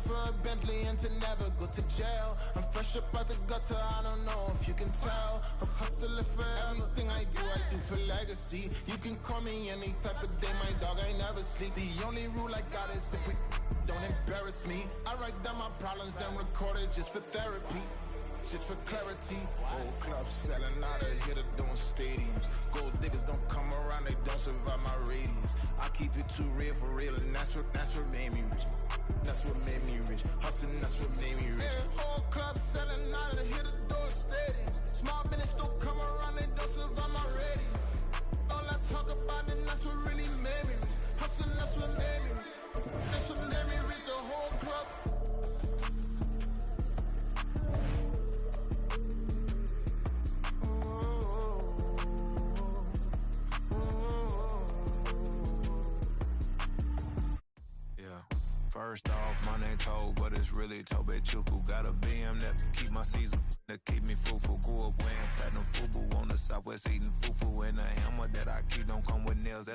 for a Bentley and to never go to jail. I'm fresh up out the gutter, I don't know if you can tell. I'm hustling for everything I do for legacy. You can call me any type of day, my dog, I never sleep. The only rule I got is if we don't embarrass me. I write down my problems, then record it just for therapy. Just for clarity, whole club selling out of here to doing stadiums. Gold diggers don't come around, they don't survive my radius. I keep it too real for real, and that's what made me rich. That's what made me rich. Hustling, that's what made me rich. Yeah, whole club selling out of here to doing stadiums. Small business don't come around, they don't survive my radius. All I talk about, and that's what really made me rich. Hustling, that's what made me rich. That's what made me rich. The whole club. First off, my name Toad, but it's really Tobe Chuku. Got a BM that keep my season, that keep me fruitful. Grew up wearing platinum FUBU on the Southwest eating fufu. And the hammer that I keep don't come with nails.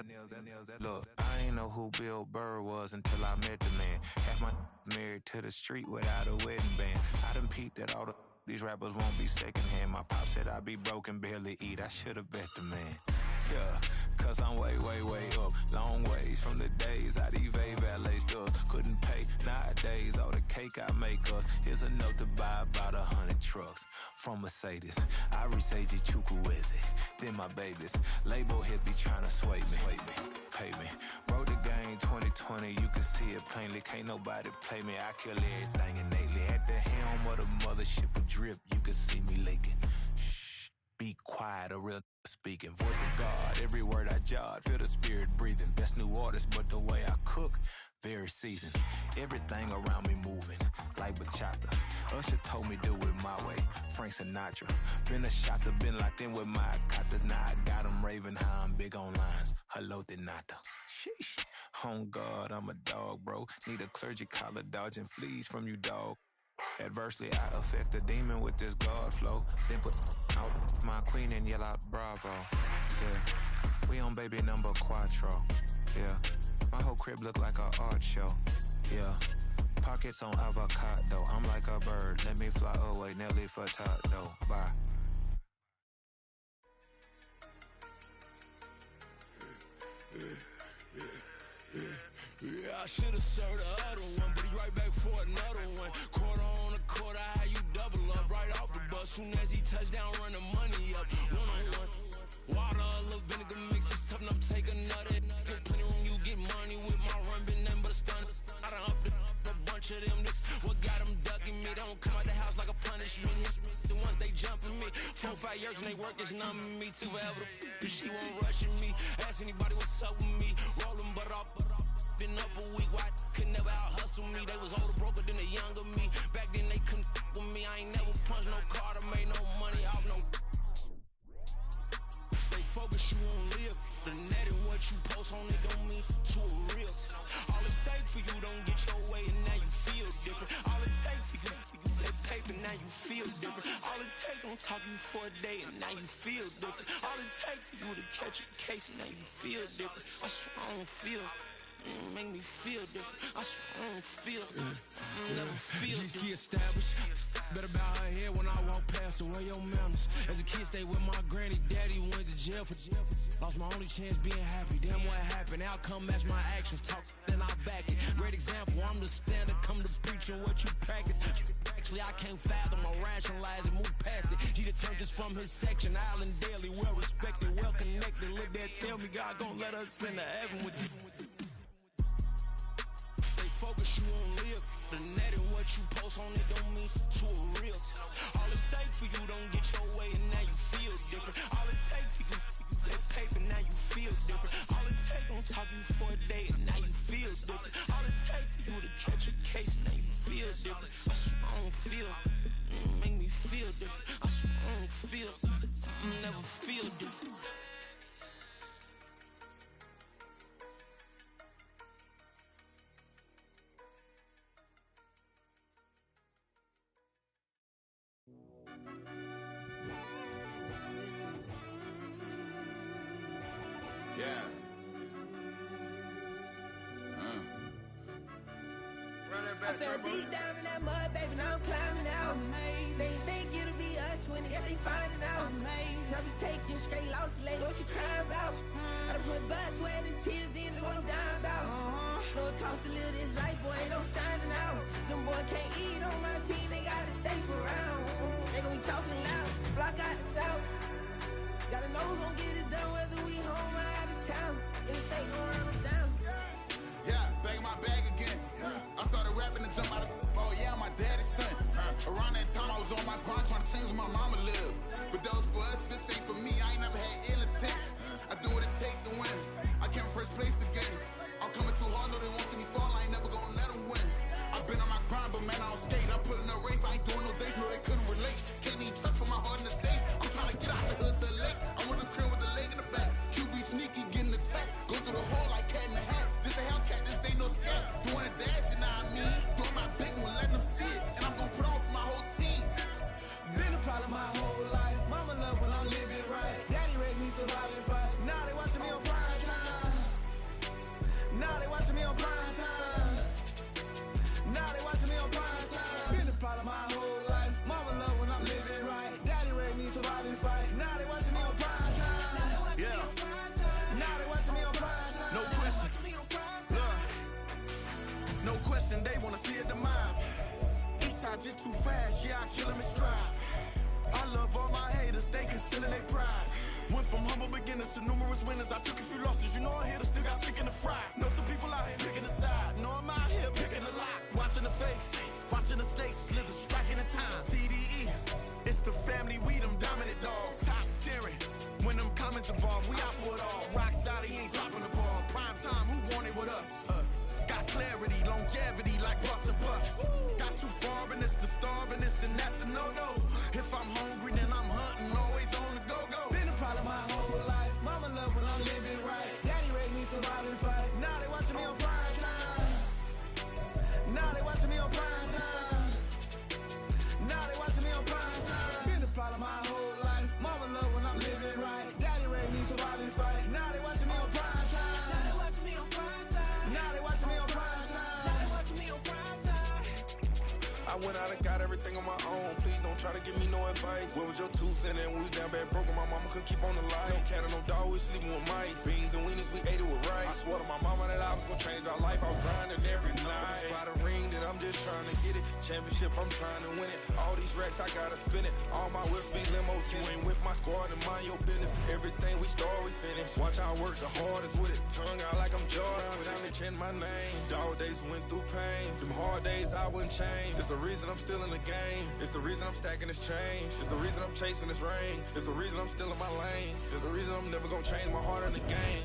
Look, I ain't know who Bill Burr was until I met the man. Half my married to the street without a wedding band. I done peeped at all these rappers won't be secondhand. My pop said I'd be broken, barely eat. I should've bet the man. Yeah, cause I'm way, way, way up. Long ways from the days I Ddfl valet stuff. Couldn't pay nowadays. All the cake I make us is enough to buy about 100 trucks from Mercedes. I resage Chukwueze, then my babies. Label hit be trying to sway me. Pay me. Wrote the game 2020, you can see it plainly. Can't nobody play me. I kill everything innately. At the helm of the mothership with drip, you can see me leaking. Shh, be quiet, a real speaking. Voice of God, every word I jot, feel the spirit breathing. Best new artist, but the way I cook, very seasoned. Everything around me moving, like bachata. Usher told me do it my way, Frank Sinatra. Been a shotter, been locked in with my katas. Now I got them raving how I'm big on lines. Hello, Denata. Sheesh. On God, I'm a dog, bro. Need a clergy collar, dodging fleas from you, dog. Adversely, I affect the demon with this God flow. Then put out my queen and yell out bravo. Yeah, we on baby number quattro. Yeah, my whole crib look like a art show. Yeah, pockets on avocado. I'm like a bird, let me fly away. Nelly Furtado, bye. Yeah, I should've served the other one, but he right back for another one. Quarter on a quarter, how you double up right off the bus. Soon as he touch down, run the money up. One-on-one. Water, a little vinegar mix, it's tough enough, take another. Still plenty room, you get money with my run, been nothing but a stun. I done upped a bunch of them, this what got them ducking me. They don't come out the house like a punishment. The ones they jumping me. 4-5 years and they work is numbing me. Too forever, she won't rushing me. Ask anybody what's up with me. Rolling butt off. Been up a week, why could never out hustle me? They was older, broker than the younger me. Back then they couldn't with me. I ain't never punched no card or made no money off no. Stay focused, you won't live. The net and what you post on it don't mean to a real. All it take for you don't get your way and now you feel different. All it take for you that paper, now you feel different. All it take don't talk you for a day and now you feel different. All it take for you to catch a case and now you feel different. I swear I don't feel. Make me feel different. I swear I don't feel never feel different. Established. Better bow her head when I walk past her. Where your manners? As a kid, stayed with my granny. Daddy went to jail for. Lost my only chance being happy. Damn, what happened? Outcome match my actions. Talk, then I back it. Great example. I'm the standard. Come to preaching what you practice. Actually, I can't fathom or rationalize it. Move past it. He determined just from his section. Island daily, well respected, well connected. Look there, tell me God gon' let us into heaven with this. Focus, you won't live. The net and what you post on it don't mean to a real. All it take for you don't get your way and now you feel different. All it take for you that paper, now you feel different. All it take don't talk you for a day and now you feel different. All it take for you to catch a case and now you feel different. I swear I don't feel. Make me feel different. I swear I don't feel. Never feel different. Yeah. I fell deep down in that mud, baby, now I'm climbing out. They think it'll be us when they finding out. I be taking straight losses, lady, what you crying about? I done put blood, sweat, and tears in, that's what I'm dying about. Know it costs to live this life, boy, ain't no signing out. Them boy can't eat on my team, they gotta stay for round. They gon' be talking loud, block out the south. Gotta know who gon' get it done, whether we home or out of town. In the state gon' run them down. Yeah, bag my bag again. I started rapping to jump out of. Oh yeah, my daddy's son. Around that time I was on my grind trying to change where my mama lived. But that was for us, this ain't for me. I ain't never had ill intent. I do what it take to win. I came first place again. I'm coming too hard, no they won't see me fall. I ain't never gonna let them win. I've been on my grind, but man I don't skate. I'm putting up race, I ain't doing no days, no they couldn't relate. Can't even touch for my heart in the safe. I'm trying to get out the hood to the lake. I'm with the crib with the leg in the back. QB sneaky, getting attacked. Go through the hole like cat in the hat. This a Hellcat, this ain't no scat. Doing a dash, you know what I mean? Doing my big one, letting them see it. And I'm gonna put on for my whole team. Been a problem my whole life. Mama love when I'm living right. Daddy raised me surviving fight. Now they watching me on prime time. Now they watching me on prime time. Now they watching me on prime time. Been a problem my whole life. Mama love when I'm living right. Daddy raised me surviving fight. Now they watching me on prime time. Yeah. Now they watching me on prime time. No question. Look. No question, they wanna see a demise. Eastside just too fast, yeah, I kill him in stride. I love all my haters, they consider they pride. Went from humble beginners to numerous winners. I took a few losses, you know I'm here to still got chicken to fry. Know some people out here picking a side. Know I'm out here picking a lot. Watching the fakes, watching the stakes, slither, striking the time. TDE, it's the family, we them dominant dogs. Top tiering, when them comments involved, we out for it all. Rock solid, he ain't dropping the ball. Prime time, who want it with us? Got clarity, longevity like bus and bus. Got too far and it's the starving, this and that's a no-no. If I'm hungry, then I'm hunting, always on the go-go. Been a problem my whole life. Mama love when I'm living right. Daddy raised me surviving fight. Now they watching me on prime time. Now they watching me on prime time. Now they watching me on prime time. Been a problem my whole life. Mama love when I'm living right. Daddy raised me surviving fight. Now they watching me on prime time. Now they watching me on prime time. Now they watching me on prime time. Now they watching me on prime time. I went out and got everything on my own. Please don't try to give me no advice. What was your 2 cents? And we was down bad broke and my mama couldn't keep on the light. No cat or no dog, we sleeping with mice. Beans and weenies, we ate it with rice. I swore to my mama that I was gonna change our life. I was grinding every night. By the ring that I'm just trying to get it. Championship, I'm trying to win it. All these racks, I gotta spin it. All my whips be limo. You ain't with my squad and mind your business. Everything we start, we finish. Watch I work the hardest with it. Tongue out like I'm Jordan. Without me change my name. Dog days went through pain. Them hard days I wouldn't change. It's the reason I'm still in the game. It's the reason I'm stacking this change. It's the reason I'm chasing this rain. It's the reason I'm still in my lane. It's the reason I'm never gonna change my heart in the game.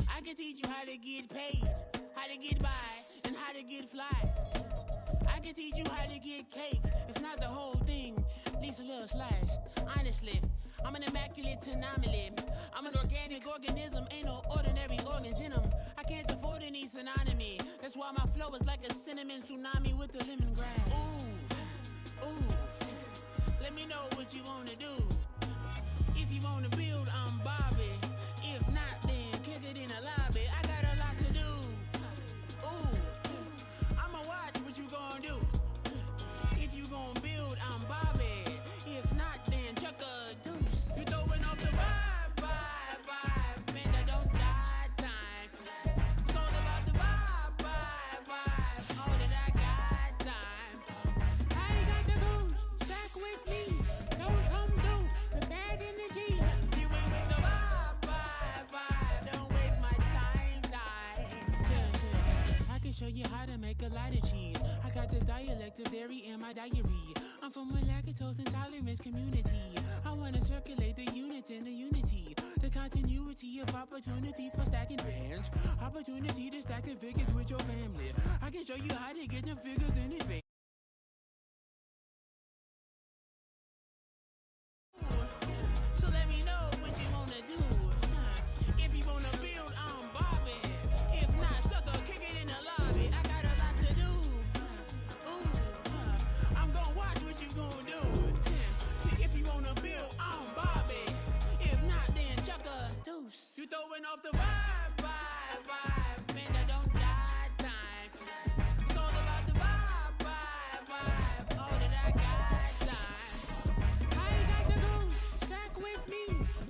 I can teach you how to get paid, how to get by, and how to get fly. I can teach you how to get cake, if not the whole thing, at least a little slice. Honestly, I'm an immaculate anomaly. I'm an organic organism, ain't no ordinary organs in them. I can't afford any synonymy. That's why my flow is like a cinnamon tsunami with the lemongrass. Ooh, ooh, let me know what you wanna do. If you wanna build, I'm Bobby. If not, then kick it in the lobby. I got a lot to do. Ooh, I'ma watch what you gon' do. If you gon' build, I'm Bobby. If not, then chuck a deuce. You throwing off the vibe, man, I don't die time. It's all about the vibe, all that I got time. I ain't got the goose, stack with me. Don't come through the bad energy. You ain't with the vibe, don't waste my time. Yeah. I can show you how to make a lot of cheese. I got the dialect of dairy in my diary. I'm from a lactose intolerance community. I wanna circulate the units in the unity. The continuity of opportunity for stacking bands. Opportunity to stack the figures with your family. I can show you how to get them figures in advance. So let me know what you wanna do. If you wanna build, I'm Bobby. If not, sucker, kick it in the lobby. I got a lot to do. I'm gonna watch what you gonna do. See, if you wanna build, I'm Bobby. If not, then chuck a deuce. You throwing off the vibe, man, I don't die time. It's all about the vibe, all that I got time. I ain't got to go, stack with me.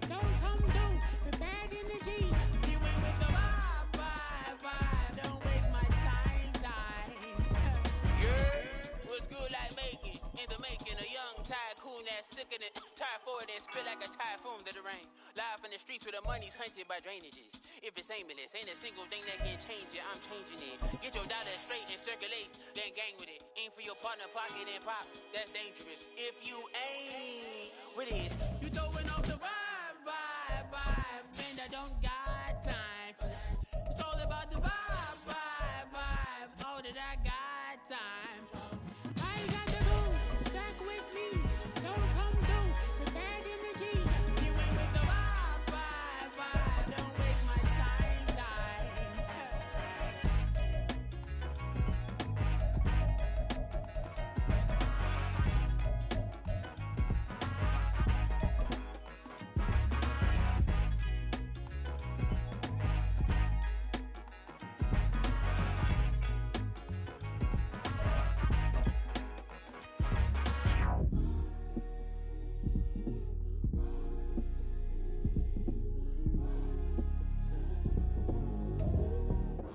Don't come, don't, the bad energy. You ain't with the vibe, don't waste my time. Yeah, what's good like making, in the making, a young tycoon that's sick of it. Tie forward and spit like a typhoon to the rain. Live in the streets where the money's hunted by drainages. If it's aimless, ain't a single thing that can change it, I'm changing it. Get your dollar straight and circulate, then gang with it. Aim for your partner, pocket and pop, that's dangerous. If you ain't with it, you throwing off the vibe, man, I don't got time for that. It's all about the vibe, all that I got time for. I ain't got the rules, stack with me. Don't come, don't, the bad energy. You ain't with the vibe, don't waste my time.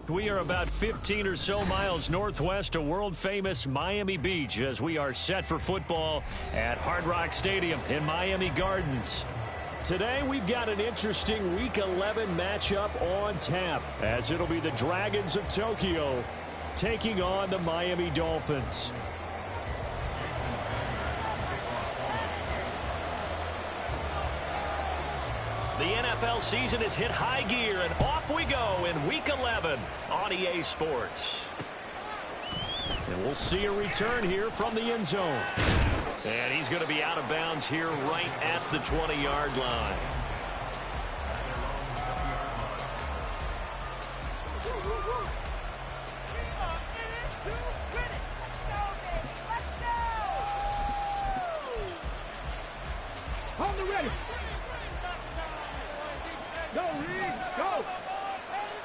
We are about 15 or so miles northwest of world-famous Miami Beach as we are set for football at Hard Rock Stadium in Miami Gardens. Today, we've got an interesting Week 11 matchup on tap as it'll be the Dragons of Tokyo taking on the Miami Dolphins. The NFL season has hit high gear, and off we go in Week 11 on EA Sports. And we'll see a return here from the end zone. And he's going to be out of bounds here right at the 20-yard line. On the ready. Go, Reed, go.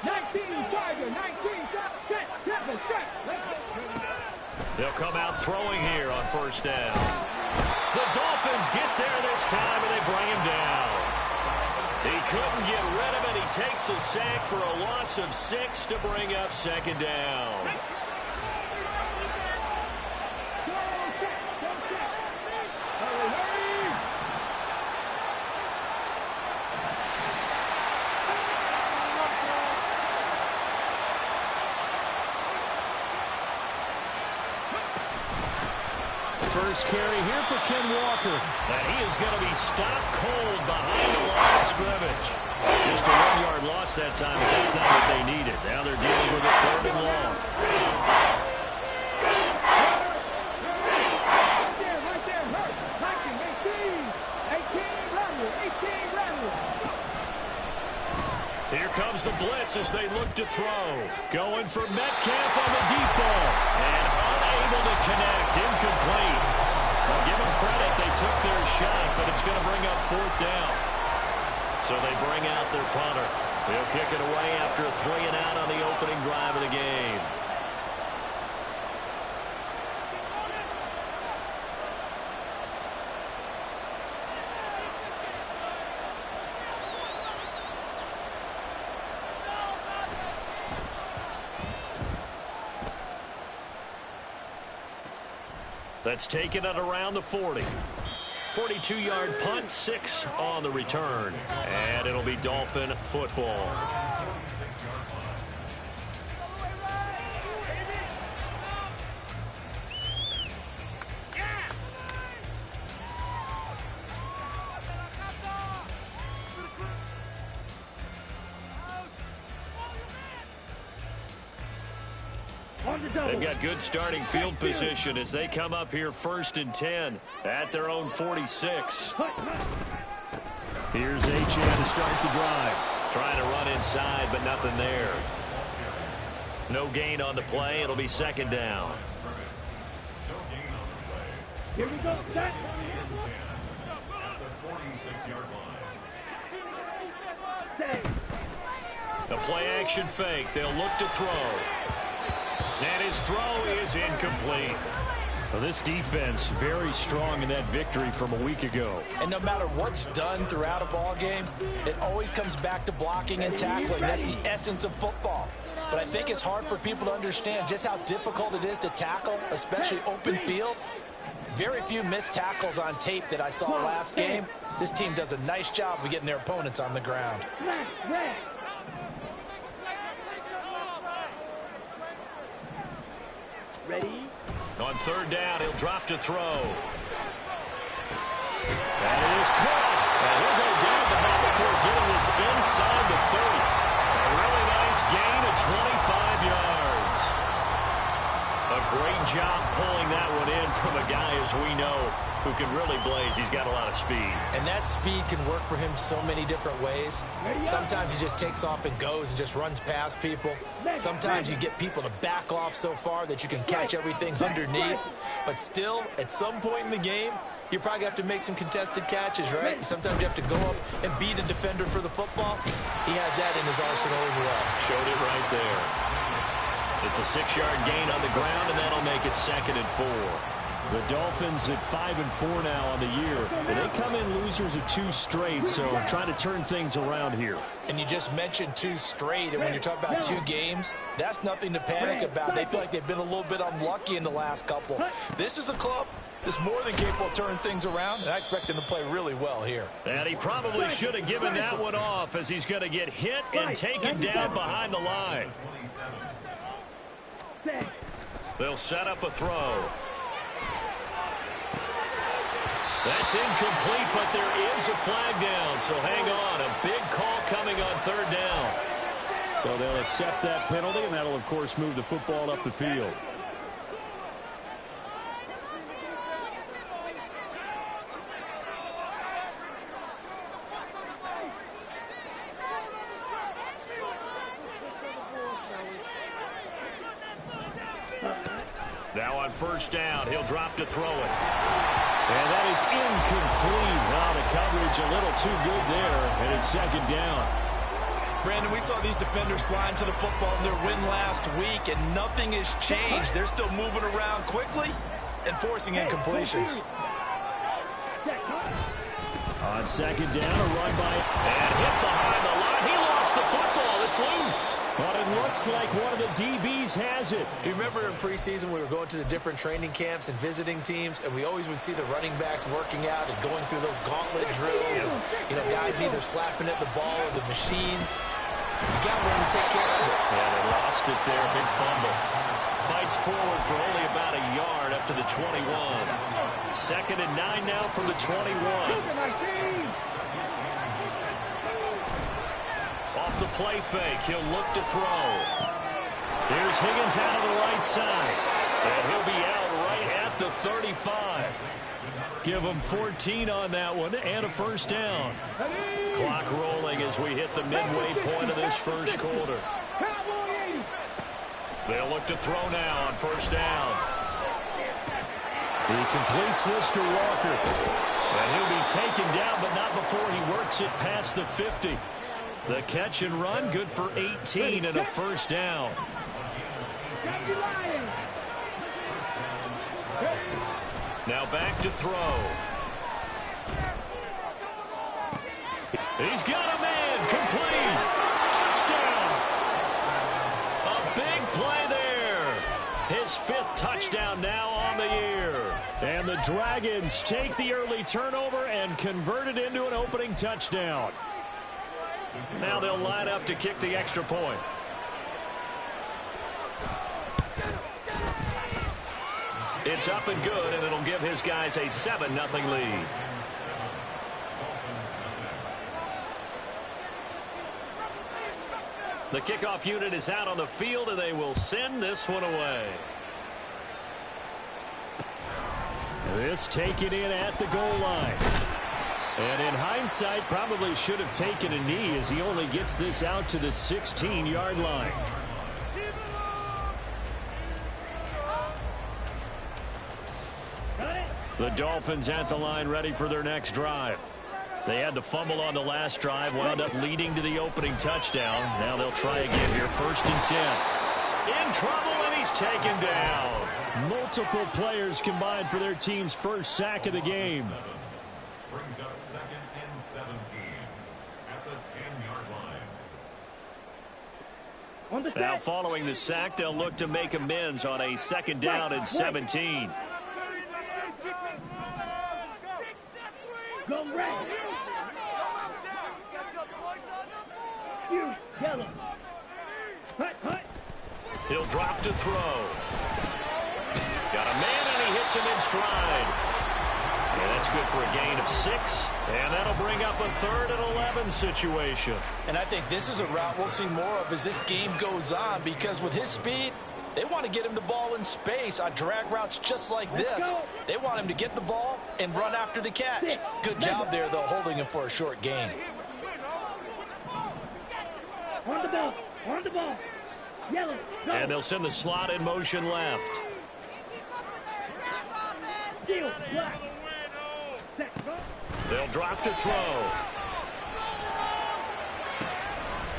19, Tiger, 19, set. They'll come out throwing here on first down. The Dolphins get there this time, and they bring him down. He couldn't get rid of it. He takes a sack for a loss of 6 to bring up second down. First carry here for Ken Walker. And he is going to be stopped cold behind the line of scrimmage. Just a 1-yard loss that time, but that's not what they needed. Now they're dealing with a 3rd and long. Right there. Hurt. 18 rattle. Here comes the blitz as they look to throw. Going for Metcalf on the deep ball. And unable to connect. Incomplete. Well, give them credit. They took their shot, but it's going to bring up 4th down. So they bring out their punter. They'll kick it away after a 3-and-out on the opening drive of the game. That's taken it around the 40. 42-yard punt, 6 on the return. And it'll be Dolphin football. They've got good starting field position as they come up here 1st and 10 at their own 46. Here's Achane to start the drive. Trying to run inside, but nothing there. No gain on the play. It'll be 2nd down. Here we go, set. The play action fake. They'll look to throw. And his throw is incomplete. Well, this defense very strong in that victory from a week ago. And no matter what's done throughout a ball game, it always comes back to blocking and tackling. That's the essence of football. But I think it's hard for people to understand just how difficult it is to tackle, especially open field. Very few missed tackles on tape that I saw last game. This team does a nice job of getting their opponents on the ground. Ready? On 3rd down, he'll drop to throw. That is caught. And he'll go down, but not before getting this inside the 30. A really nice gain of 25 yards. A great job pulling that one in from a guy, as we know, who can really blaze. He's got a lot of speed. And that speed can work for him so many different ways. Sometimes he just takes off and goes and just runs past people. Sometimes you get people to back off so far that you can catch everything underneath. But still, at some point in the game, you probably have to make some contested catches, right? Sometimes you have to go up and beat a defender for the football. He has that in his arsenal as well. Showed it right there. It's a 6-yard gain on the ground, and that'll make it 2nd and 4. The Dolphins at 5-4 now on the year. And they come in losers of 2 straight, so trying to turn things around here. And you just mentioned 2 straight, and when you're talking about 2 games, that's nothing to panic about. They feel like they've been a little bit unlucky in the last couple. This is a club that's more than capable of turning things around, and I expect them to play really well here. And he probably should have given that one off, as he's going to get hit and taken down behind the line. They'll set up a throw. That's incomplete, but there is a flag down, so hang on. A big call coming on 3rd down. So they'll accept that penalty, and that'll, of course, move the football up the field. Now on 1st down, he'll drop to throw it. And that is incomplete. Wow, the coverage a little too good there, and it's 2nd down. Brandon, we saw these defenders flying to the football in their win last week, and nothing has changed. They're still moving around quickly and forcing incompletions. On 2nd down, a run by... And hit behind the line. He lost the football. It's loose. But it looks like one of the DBs has it. Do you remember in preseason we were going to the different training camps and visiting teams, and we always would see the running backs working out and going through those gauntlet drills, and, you know, guys either slapping at the ball or the machines. You got to learn to take care of it. Yeah, they lost it there. Big fumble. Fights forward for only about a yard up to the 21. 2nd and 9 now from the 21. Off the play fake, he'll look to throw. Here's Higgins out of the right side. And he'll be out right at the 35. Give him 14 on that one and a 1st down. Clock rolling as we hit the midway point of this 1st quarter. They'll look to throw now on 1st down. He completes this to Walker. And he'll be taken down, but not before he works it past the 50. The catch and run, good for 18 and a 1st down. Now back to throw. He's got a man, complete. Touchdown. A big play there. His 5th touchdown now on the year. And the Dragons take the early turnover and convert it into an opening touchdown. Now they'll line up to kick the extra point. It's up and good, and it'll give his guys a 7-0 lead. The kickoff unit is out on the field, and they will send this one away. This taken in at the goal line. And in hindsight, probably should have taken a knee as he only gets this out to the 16-yard line. The Dolphins at the line ready for their next drive. They had the fumble on the last drive, wound up leading to the opening touchdown. Now they'll try again here, 1st and 10. In trouble, and he's taken down. Multiple players combined for their team's first sack of the game. Brings up 2nd and 17 at the 10-yard line. Now following the sack, they'll look to make amends on a 2nd down and 17. Go red. You yellow. Hut, hut. He'll drop to throw. Got a man, and he hits him in stride. And that's good for a gain of 6. And that'll bring up a 3rd and 11 situation. And I think this is a route we'll see more of as this game goes on, because with his speed, they want to get him the ball in space on drag routes just like this. They want him to get the ball and run after the catch. Good job there, though, holding him for a short gain. On the ball. On the ball. Yellow. Go. And they'll send the slot in motion left. Deal. Black. They'll drop to throw.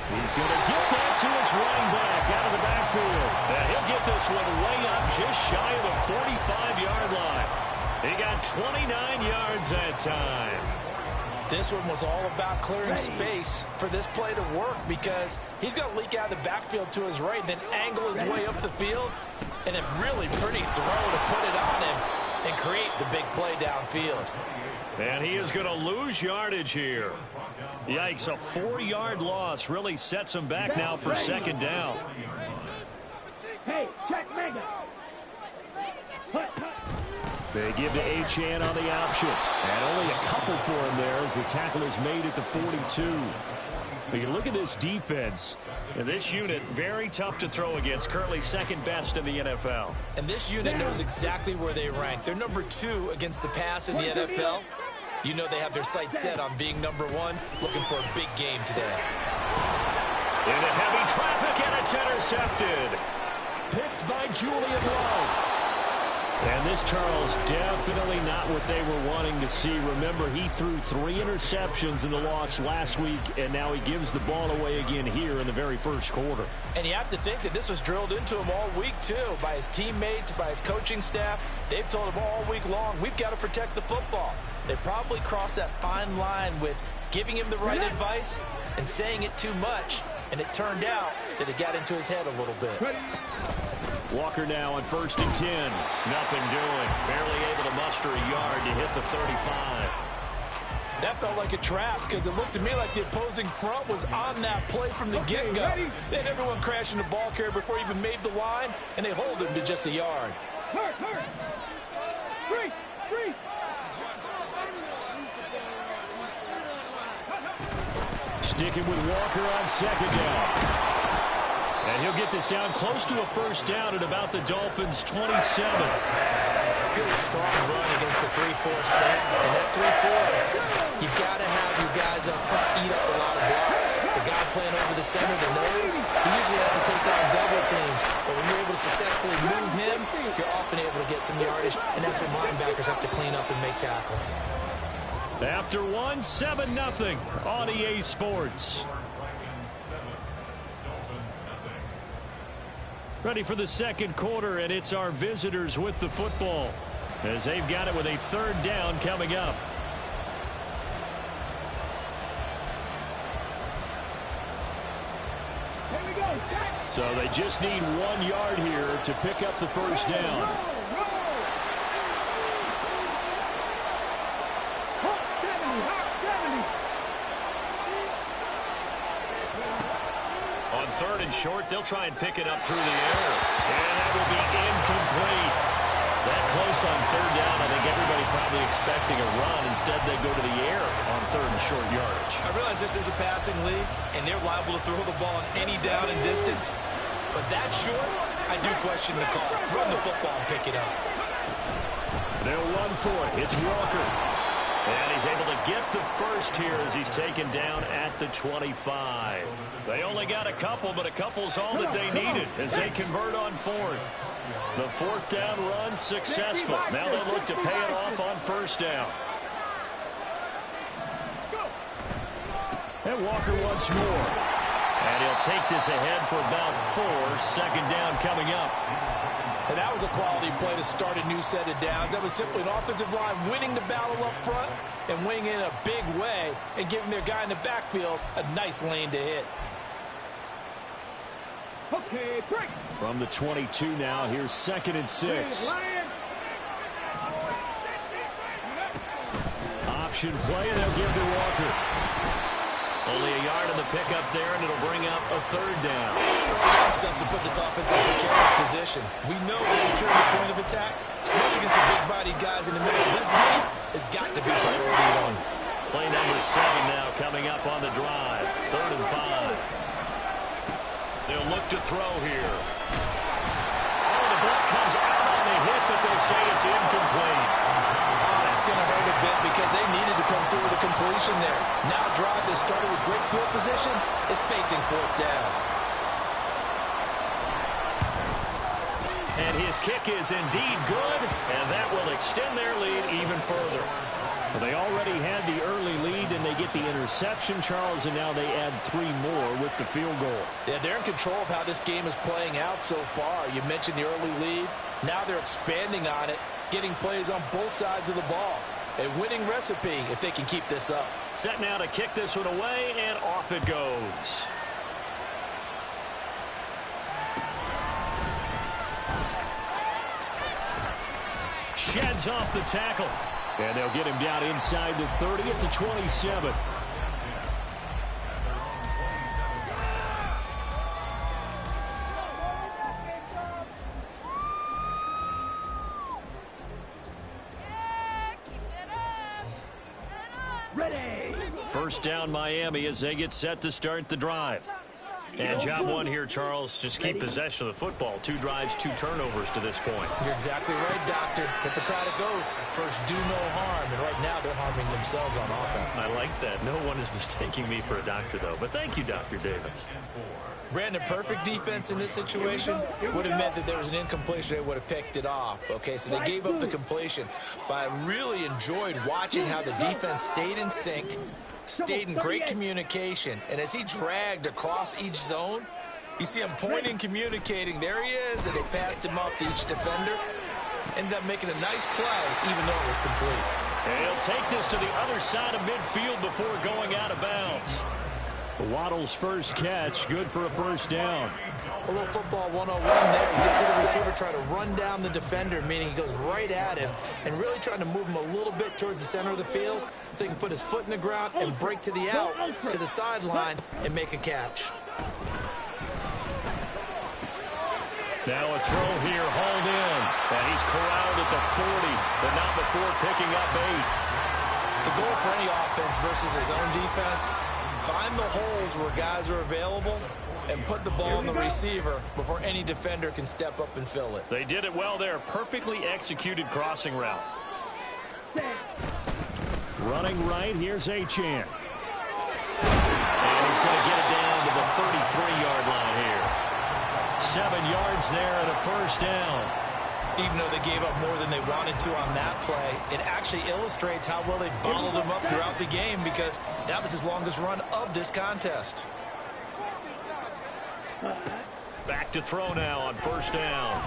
He's going to get that to his running back out of the backfield. And he'll get this one way up just shy of the 45-yard line. He got 29 yards that time. This one was all about clearing space for this play to work, because he's going to leak out of the backfield to his right and then angle his way up the field. And a really pretty throw to put it on him and create the big play downfield. And he is going to lose yardage here. Yikes, a 4-yard loss really sets him back now for 2nd down. Hey, check mega. They give to Achane on the option. And only a couple for him there as the tackle is made at the 42. But you look at this defense. And this unit, very tough to throw against. Currently 2nd best in the NFL. And this unit knows exactly where they rank. They're number 2 against the pass in the NFL. You know they have their sights set on being number 1, looking for a big game today. Into heavy traffic, and it's intercepted. Picked by Julian Love. And this, Charles, definitely not what they were wanting to see. Remember, he threw 3 interceptions in the loss last week, and now he gives the ball away again here in the very first quarter. And you have to think that this was drilled into him all week, too, by his teammates, by his coaching staff. They've told him all week long, we've got to protect the football. They probably crossed that fine line with giving him the right advice and saying it too much, and it turned out that it got into his head a little bit. Walker now on 1st and 10. Nothing doing. Barely able to muster a yard to hit the 35. That felt like a trap, because it looked to me like the opposing front was on that play from the get-go. They had everyone crashing the ball carrier before he even made the line, and they hold him to just a yard. Hurt. Freeze. Sticking with Walker on 2nd down. And he'll get this down close to a 1st down at about the Dolphins' 27. Good, strong run against the 3-4 set. And that 3-4, you've got to have your guys up front eat up a lot of blocks. The guy playing over the center, the nose, he usually has to take on double teams. But when you're able to successfully move him, you're often able to get some yardage. And that's what linebackers have to clean up and make tackles. After 1, 7-0 on EA Sports. Ready for the 2nd quarter, and it's our visitors with the football as they've got it with a 3rd down coming up. Here we go. So they just need 1 yard here to pick up the 1st down. On 3rd and short, they'll try and pick it up through the air. And that will be incomplete. That close on third down. I think everybody probably expecting a run. Instead, they go to the air on third and short yardage. I realize this is a passing league, and they're liable to throw the ball on any down and distance. But that short, I do question the call. Run the football and pick it up. They'll run for it. It's Walker. And he's able to get the first here as he's taken down at the 25. They only got a couple, but a couple's all that they needed as they convert on fourth. The fourth down run successful. Now they look to pay it off on first down. And Walker once more. And he'll take this ahead for about 4. Second down coming up. And that was a quality play to start a new set of downs. That was simply an offensive line winning the battle up front and winning in a big way and giving their guy in the backfield a nice lane to hit. Okay, break. From the 22 now, here's 2nd and 6. Option play, and they'll give to Walker. Only a yard in the pickup there, and it'll bring up a third down. That stuff to put this offense in precarious position. We know the security point of attack, especially against the big-bodied guys in the middle. This game has got to be priority 1. Play number 7 now coming up on the drive. 3rd and 5. They'll look to throw here. Oh, the ball comes out on the hit, but they say it's incomplete. That's going to hurt a bit because they needed to come through with a completion there. Now a drive that started with great field position is facing 4th down. And his kick is indeed good, and that will extend their lead even further. Well, they already had the early lead, and they get the interception, Charles, and now they add 3 more with the field goal. Yeah, they're in control of how this game is playing out so far. You mentioned the early lead. Now they're expanding on it, getting plays on both sides of the ball. A winning recipe if they can keep this up. Set now to kick this one away, and off it goes. Sheds off the tackle. And they'll get him down inside the 30 at the 27. Ready. First down Miami as they get set to start the drive. And job 1 here, Charles, just keep possession of the football. 2 drives, 2 turnovers to this point. You're exactly right, Doctor. Hippocratic oath. First, do no harm. And right now, they're harming themselves on offense. I like that. No one is mistaking me for a doctor, though. But thank you, Dr. Davis. Brandon, perfect defense in this situation would have meant that there was an incompletion. They would have picked it off. Okay, so they gave up the completion. But I really enjoyed watching how the defense stayed in sync, stayed in great communication, and as he dragged across each zone, you see him pointing, communicating. There he is, and they passed him off to each defender. Ended up making a nice play, even though it was complete. And he'll take this to the other side of midfield before going out of bounds. Waddle's first catch, good for a first down. A little football 101 there. You just see the receiver try to run down the defender, meaning he goes right at him and really trying to move him a little bit towards the center of the field so he can put his foot in the ground and break to the out, to the sideline, and make a catch. Now a throw here, hauled in. And he's corralled at the 40, but not before picking up 8. The goal for any offense versus his own defense, find the holes where guys are available and put the ball on the receiver before any defender can step up and fill it. They did it well there. Perfectly executed crossing route. Running right, here's Achane. And he's going to get it down to the 33-yard line here. 7 yards there and a first down. Even though they gave up more than they wanted to on that play, it actually illustrates how well they bottled him up throughout the game because that was his longest run of this contest. Back to throw now on first down.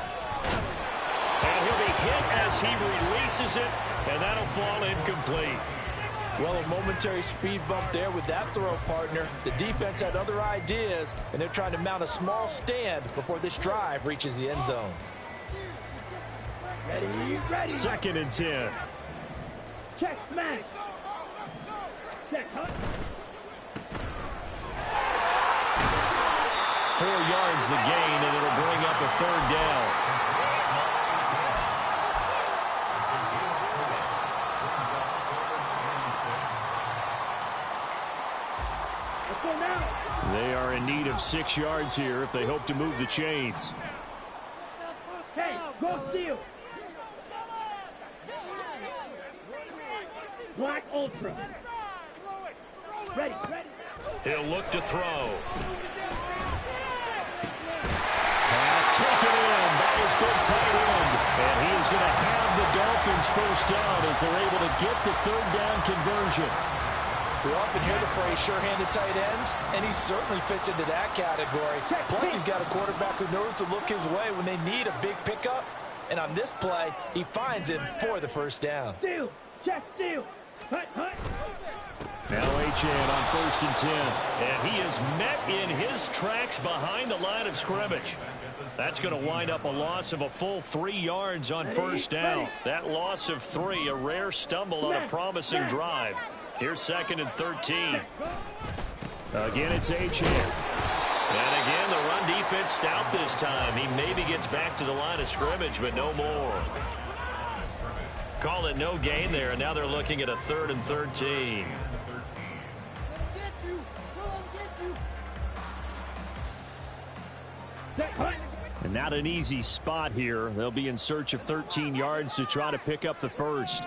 And he'll be hit as he releases it, and that'll fall incomplete. Well, a momentary speed bump there with that throw, partner. The defense had other ideas, and they're trying to mount a small stand before this drive reaches the end zone. Ready. 2nd and 10. Check, smash. Check, huh? 4 yards the gain, and it'll bring up a third down. They are in need of 6 yards here if they hope to move the chains. Hey, go steal. Black Ultra. Ready. He'll look to throw. Pass taken in by his big tight end. And he is going to have the Dolphins first down as they're able to get the 3rd down conversion. We often hear the phrase sure-handed tight ends, and he certainly fits into that category. Plus, he's got a quarterback who knows to look his way when they need a big pickup. And on this play, he finds him for the first down. Steal. Check steal. Hut. Now Achane on 1st and 10. And he is met in his tracks behind the line of scrimmage. That's going to wind up a loss of a full 3 yards on 1st down. That loss of 3, a rare stumble on a promising drive. Here's 2nd and 13. Again, it's Achane. And again, the run defense stout this time. He maybe gets back to the line of scrimmage, but no more. Call it no gain there, and now they're looking at a 3rd and 13. And not an easy spot here. They'll be in search of 13 yards to try to pick up the first.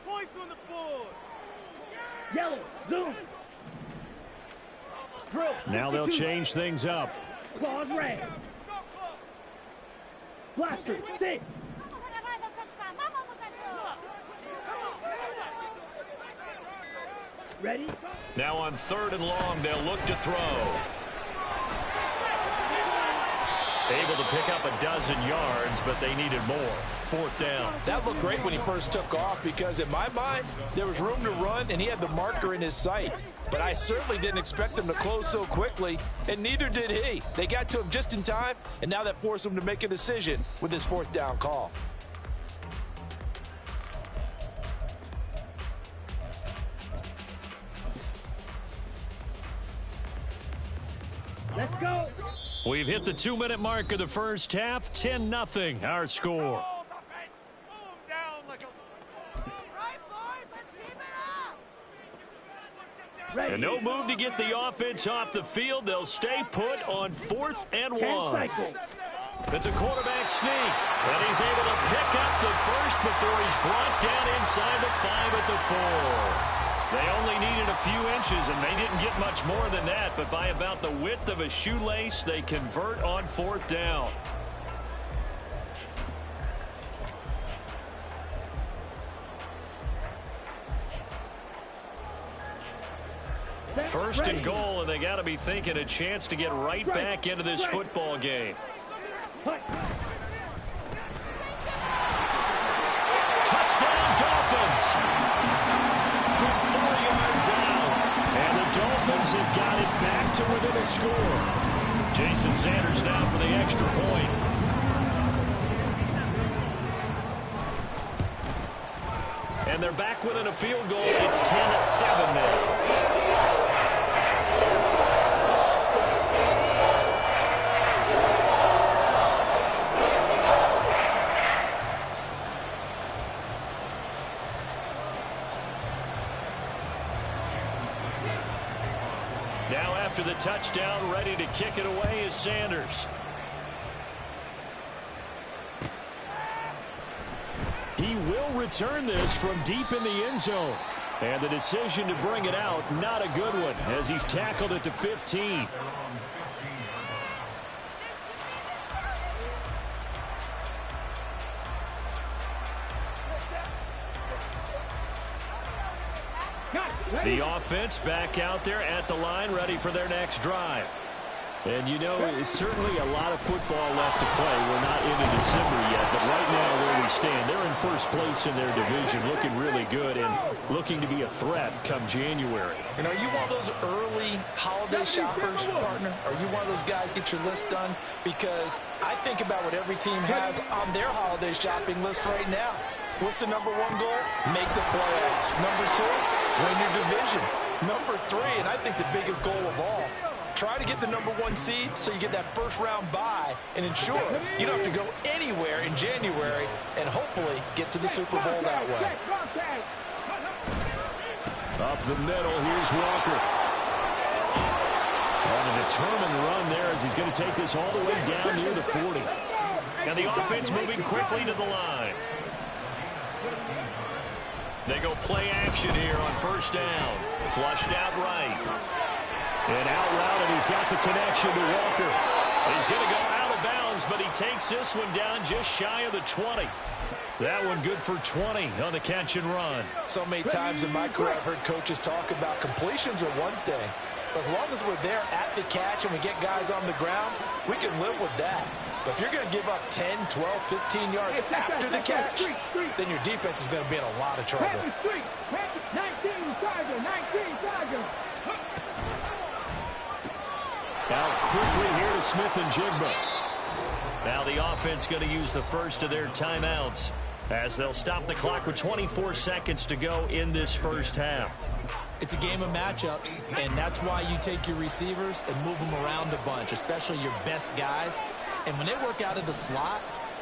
Points on the board. Yellow. Zoom. Drill. Now they'll change things up. Claws red. Blaster. 6. Ready? Now on 3rd and long, they'll look to throw. Able to pick up a dozen yards, but they needed more. 4th down. That looked great when he first took off because in my mind, there was room to run and he had the marker in his sight. But I certainly didn't expect him to close so quickly, and neither did he. They got to him just in time, and now that forced him to make a decision with his 4th down call. Let's go. We've hit the 2-minute mark of the first half. 10-0 our score. Ready. And no move to get the offense off the field. They'll stay put on 4th and 1. It's a quarterback sneak. And he's able to pick up the first before he's brought down inside the 5 at the 4. They only needed a few inches, and they didn't get much more than that. But by about the width of a shoelace, they convert on 4th down. First and goal, and they got to be thinking a chance to get right back into this football game. Touchdown, Dolphins! From 4 yards out, and the Dolphins have got it back to within a score. Jason Sanders now for the extra point. And they're back within a field goal. It's 10-7 now. Now after the touchdown, ready to kick it away is Sanders. He will return this from deep in the end zone. And the decision to bring it out, not a good one, as he's tackled at the 15. The offense back out there at the line, ready for their next drive. And, you know, it's certainly a lot of football left to play. We're not into December yet, but right now where we stand, they're in first place in their division, looking really good and looking to be a threat come January. And are you one of those early holiday shoppers, partner? Are you one of those guys get your list done? Because I think about what every team has on their holiday shopping list right now. What's the number 1 goal? Make the playoffs. Number 2, win your division. Number 3, and I think the biggest goal of all, try to get the number 1 seed so you get that first-round bye and ensure you don't have to go anywhere in January and hopefully get to the Super Bowl that way. Up the middle, here's Walker. On a determined run there as he's going to take this all the way down near the 40. And the offense moving quickly to the line. They go play action here on first down. Flushed out right. And out route, and he's got the connection to Walker. He's going to go out of bounds, but he takes this one down just shy of the 20. That one good for 20 on the catch and run. So many times in my career I've heard coaches talk about completions are one thing. But as long as we're there at the catch and we get guys on the ground, we can live with that. But if you're going to give up 10, 12, 15 yards after the catch, then your defense is going to be in a lot of trouble. 19 Charger. Out quickly here to Smith and Jigba. Now the offense going to use the first of their timeouts as they'll stop the clock with 24 seconds to go in this first half. It's a game of matchups, and that's why you take your receivers and move them around a bunch, especially your best guys. And when they work out of the slot,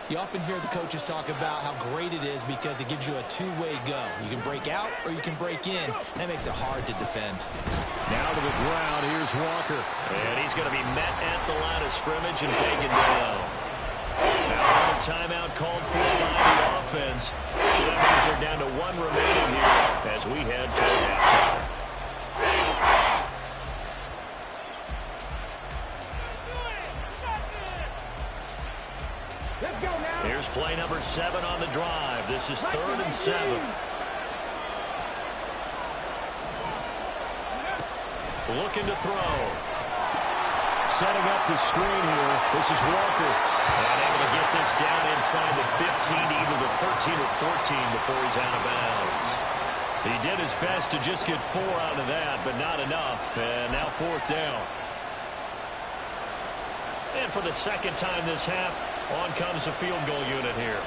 you often hear the coaches talk about how great it is because it gives you a two-way go. You can break out or you can break in. That makes it hard to defend. Now to the ground, here's Walker. And he's going to be met at the line of scrimmage and taken down. Now another timeout called for by the offense. So that means they're down to one remaining here as we head to halftime. Here's play number 7 on the drive. This is 3rd and 7. Looking to throw. Setting up the screen here. This is Walker. And able to get this down inside the 15, either the 13 or 14 before he's out of bounds. He did his best to just get 4 out of that, but not enough. And now 4th down. And for the second time this half, on comes a field goal unit here.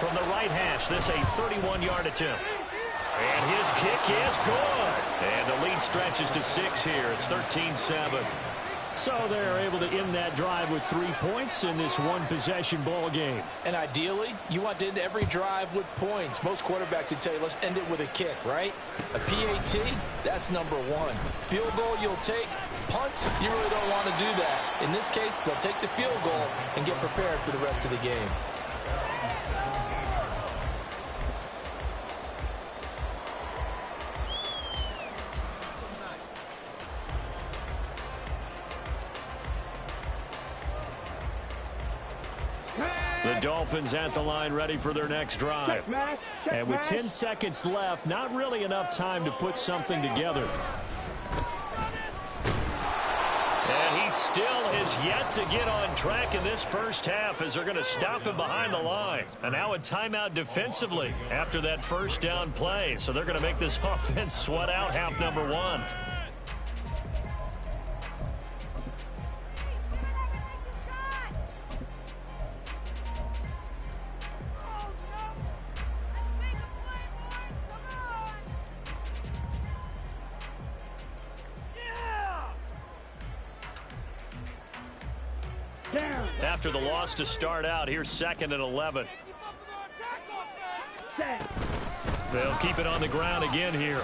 From the right hash, this a 31-yard attempt. And his kick is good. And the lead stretches to 6 here. It's 13-7. So they're able to end that drive with 3 points in this one-possession ball game. And ideally, you want to end every drive with points. Most quarterbacks would tell you, let's end it with a kick, right? A PAT, that's number 1. Field goal you'll take. Punts, you really don't want to do that. In this case, they'll take the field goal and get prepared for the rest of the game. The Dolphins at the line ready for their next drive. And with 10 seconds left, not really enough time to put something together. And he still has yet to get on track in this first half as they're going to stop him behind the line. And now a timeout defensively after that first down play. So they're going to make this offense sweat out half number 1. After the loss to start out, here's 2nd and 11. They'll keep it on the ground again here.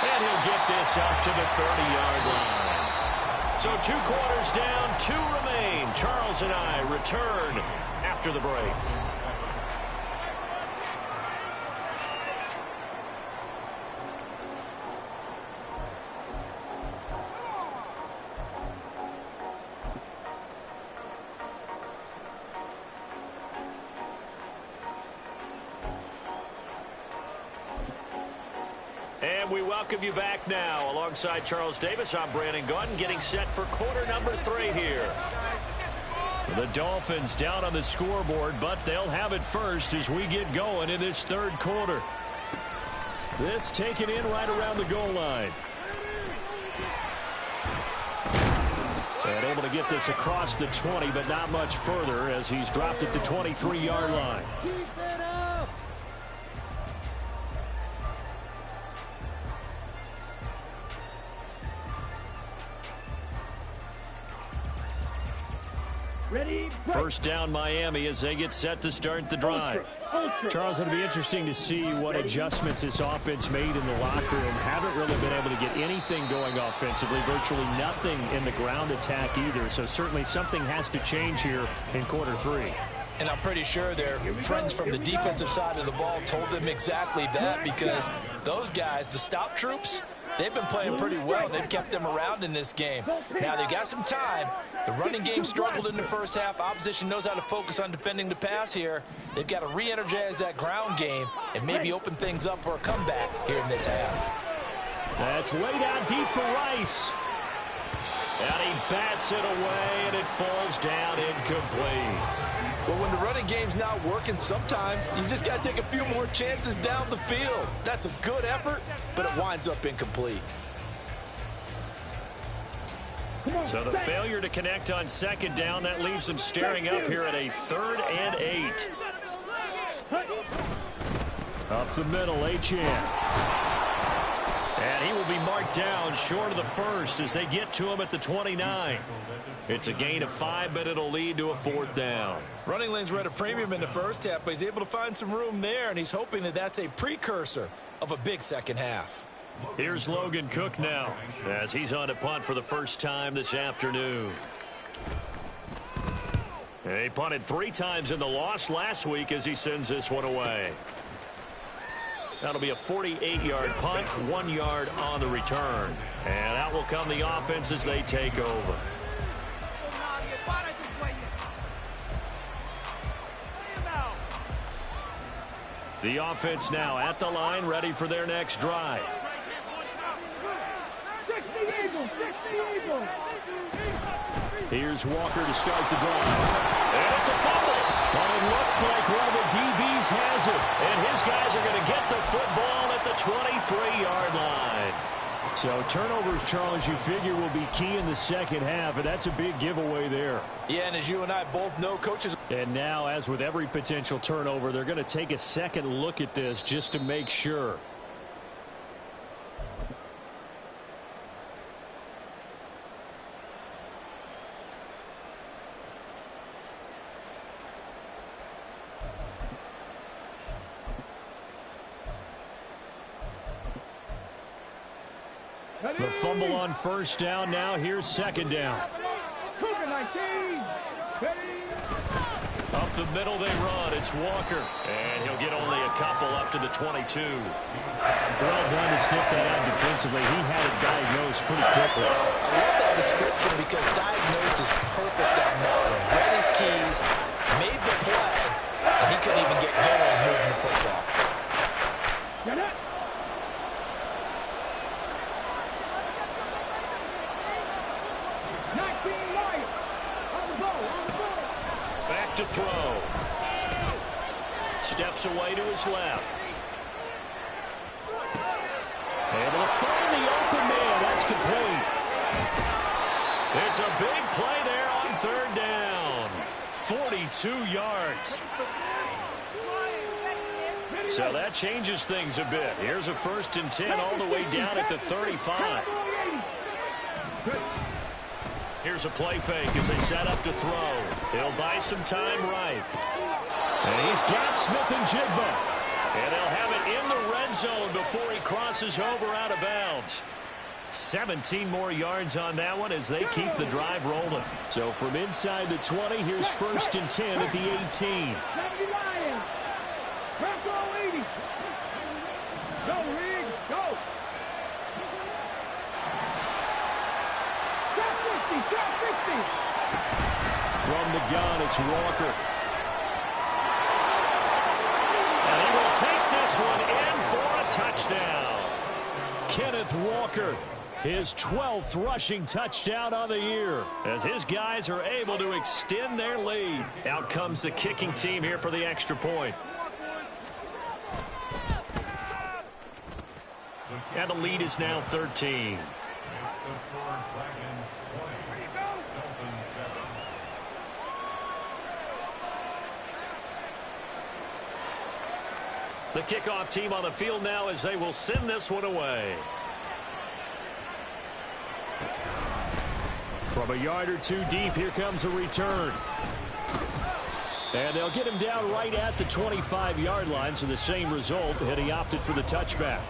And he'll get this up to the 30-yard line. So 2 quarters down, 2 remain. Charles and I return after the break. And we welcome you back now. Alongside Charles Davis, I'm Brandon Gunn, getting set for quarter number 3 here. The Dolphins down on the scoreboard, but they'll have it first as we get going in this 3rd quarter. This taken in right around the goal line. And able to get this across the 20, but not much further as he's dropped it to 23-yard line. Keep it up! Ready, First down Miami as they get set to start the drive. Charles, it'll be interesting to see what adjustments this offense made in the locker room. Haven't really been able to get anything going offensively, virtually nothing in the ground attack either. So certainly something has to change here in quarter 3. And I'm pretty sure their friends from the defensive side of the ball told them exactly that, because those guys, the stop troops, they've been playing pretty well. They've kept them around in this game. Now, they've got some time. The running game struggled in the first half. Opposition knows how to focus on defending the pass here. They've got to re-energize that ground game and maybe open things up for a comeback here in this half. That's laid out deep for Rice. And he bats it away, and it falls down incomplete. Well, when the running game's not working, sometimes you just got to take a few more chances down the field. That's a good effort, but it winds up incomplete. So the failure to connect on second down, that leaves them staring up here at a 3rd and 8. Up the middle, Achane. And he will be marked down short of the first as they get to him at the 29. It's a gain of 5, but it'll lead to a 4th down. Running lanes were at a premium in the first half, but he's able to find some room there, and he's hoping that that's a precursor of a big second half. Here's Logan Cook now as he's on to punt for the first time this afternoon. He punted 3 times in the loss last week as he sends this one away. That'll be a 48-yard punt, 1 yard on the return. And out will come the offense as they take over. The offense now at the line, ready for their next drive. Here's Walker to start the drive. And it's a fumble. But it looks like one of the DBs has it. And his guys are going to get the football at the 23-yard line. So turnovers, Charles, you figure will be key in the second half, and that's a big giveaway there. Yeah, and as you and I both know, coaches. And now, as with every potential turnover, they're going to take a second look at this just to make sure. The fumble on first down. Now here's second down. Up the middle they run. It's Walker. And he'll get only a couple up to the 22. Well done to sniff that out defensively. He had it diagnosed pretty quickly. I love that description because diagnosed is perfect on that one. Read his keys, made the play, and he couldn't even get going moving the football. Get it. Back to throw. Steps away to his left. Able to find the open man. That's complete. It's a big play there on 3rd down. 42 yards. So that changes things a bit. Here's a 1st and 10 all the way down at the 35. Here's a play fake as they set up to throw. They'll buy some time right. And he's got Smith and Jigba. And they'll have it in the red zone before he crosses over out of bounds. 17 more yards on that one as they keep the drive rolling. So from inside the 20, here's 1st and 10 at the 18. Go, Reed, go. From the gun, it's Walker. And he will take this one in for a touchdown. Kenneth Walker, his 12th rushing touchdown on the year, as his guys are able to extend their lead. Out comes the kicking team here for the extra point. And the lead is now 13. It's the score, Dragons 20, Dolphins 7. The kickoff team on the field now as they will send this one away. From From a yard or two deep, here comes a return. And they'll get him down right at the 25-yard line, so the same result, and he opted for the touchback.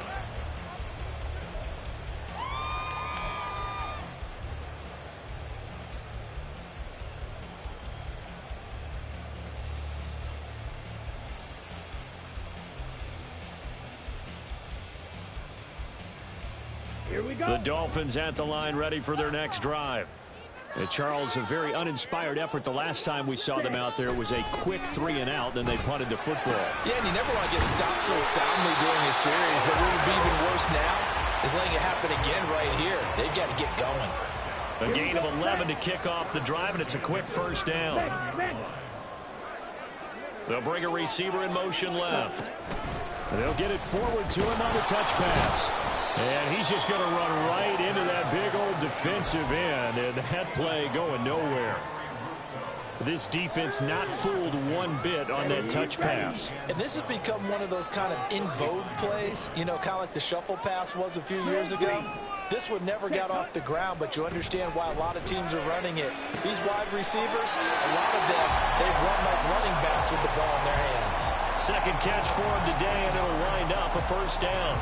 Here we go. The Dolphins at the line, ready for their next drive. And Charles, a very uninspired effort the last time we saw them out there. It was a quick 3-and-out, then they punted the football. Yeah, and you never want to get stopped so soundly during a series, but what would be even worse now is letting it happen again right here. They've got to get going. A gain of 11 to kick off the drive, and it's a quick first down. They'll bring a receiver in motion left. And they'll get it forward to him on the touch pass. And he's just going to run right into that big old defensive end, and that play going nowhere. This defense not fooled one bit on that touch pass. And this has become one of those kind of in vogue plays, you know, kind of like the shuffle pass was a few years ago. This one never got off the ground, but you understand why a lot of teams are running it. These wide receivers, a lot of them, they've run like running backs with the ball in their hands. Second catch for him today, and it'll wind up a first down.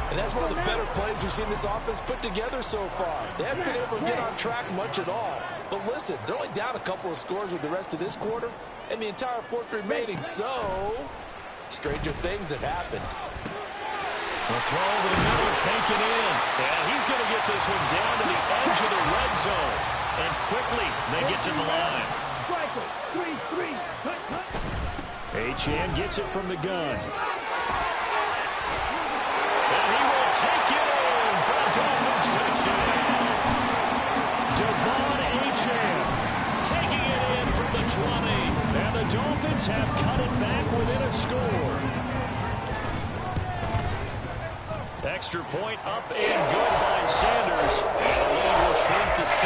And that's one of the better plays we've seen this offense put together so far. They haven't been able to get on track much at all. But listen, they're only down a couple of scores with the rest of this quarter and the entire fourth remaining. So, stranger things have happened. The throw over the middle, taken in. And he's going to get this one down to the edge of the red zone. And quickly, they get to the line. Achane gets it from the gun. Take it in for a Dolphins touchdown. Achane taking it in from the 20. And the Dolphins have cut it back within a score. Extra point up and good by Sanders. And the lead will shrink to 6.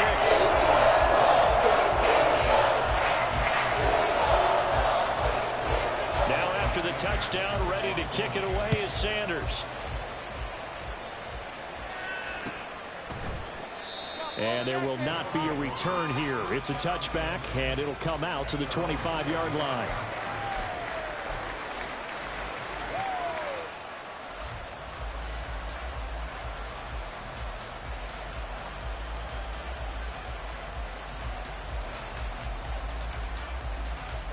Now after the touchdown, ready to kick it away is Sanders. And there will not be a return here. It's a touchback, and it'll come out to the 25-yard line.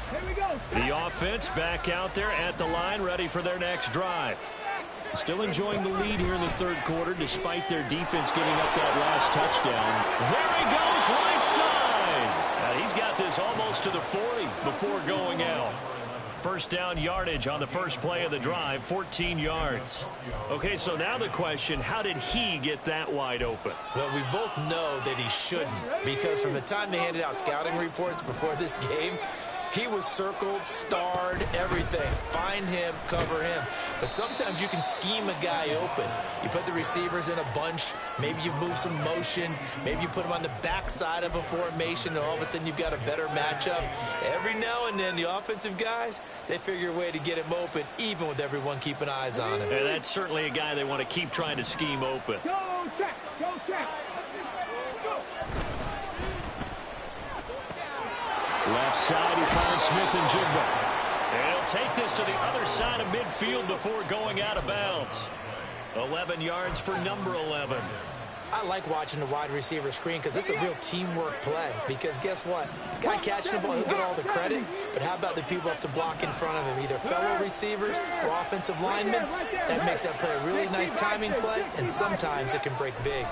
Here we go. The offense back out there at the line, ready for their next drive. Still enjoying the lead here in the third quarter, despite their defense giving up that last touchdown. There he goes, right side. He's got this almost to the 40 before going out. First down yardage on the first play of the drive, 14 yards. Okay, so now the question, how did he get that wide open? Well, we both know that he shouldn't, because from the time they handed out scouting reports before this game, he was circled, starred, everything. Find him, cover him. But sometimes you can scheme a guy open. You put the receivers in a bunch. Maybe you move some motion. Maybe you put them on the backside of a formation, and all of a sudden you've got a better matchup. Every now and then, the offensive guys, they figure a way to get him open, even with everyone keeping eyes on him. And that's certainly a guy they want to keep trying to scheme open. Go, check. Go, check. Left side, he finds Smith and Jigba. And he'll take this to the other side of midfield before going out of bounds. 11 yards for number 11. I like watching the wide receiver screen because it's a real teamwork play. Because guess what? The guy catching the ball, he'll get all the credit. But how about the people have to block in front of him, either fellow receivers or offensive linemen? That makes that play a really nice timing play, and sometimes it can break big.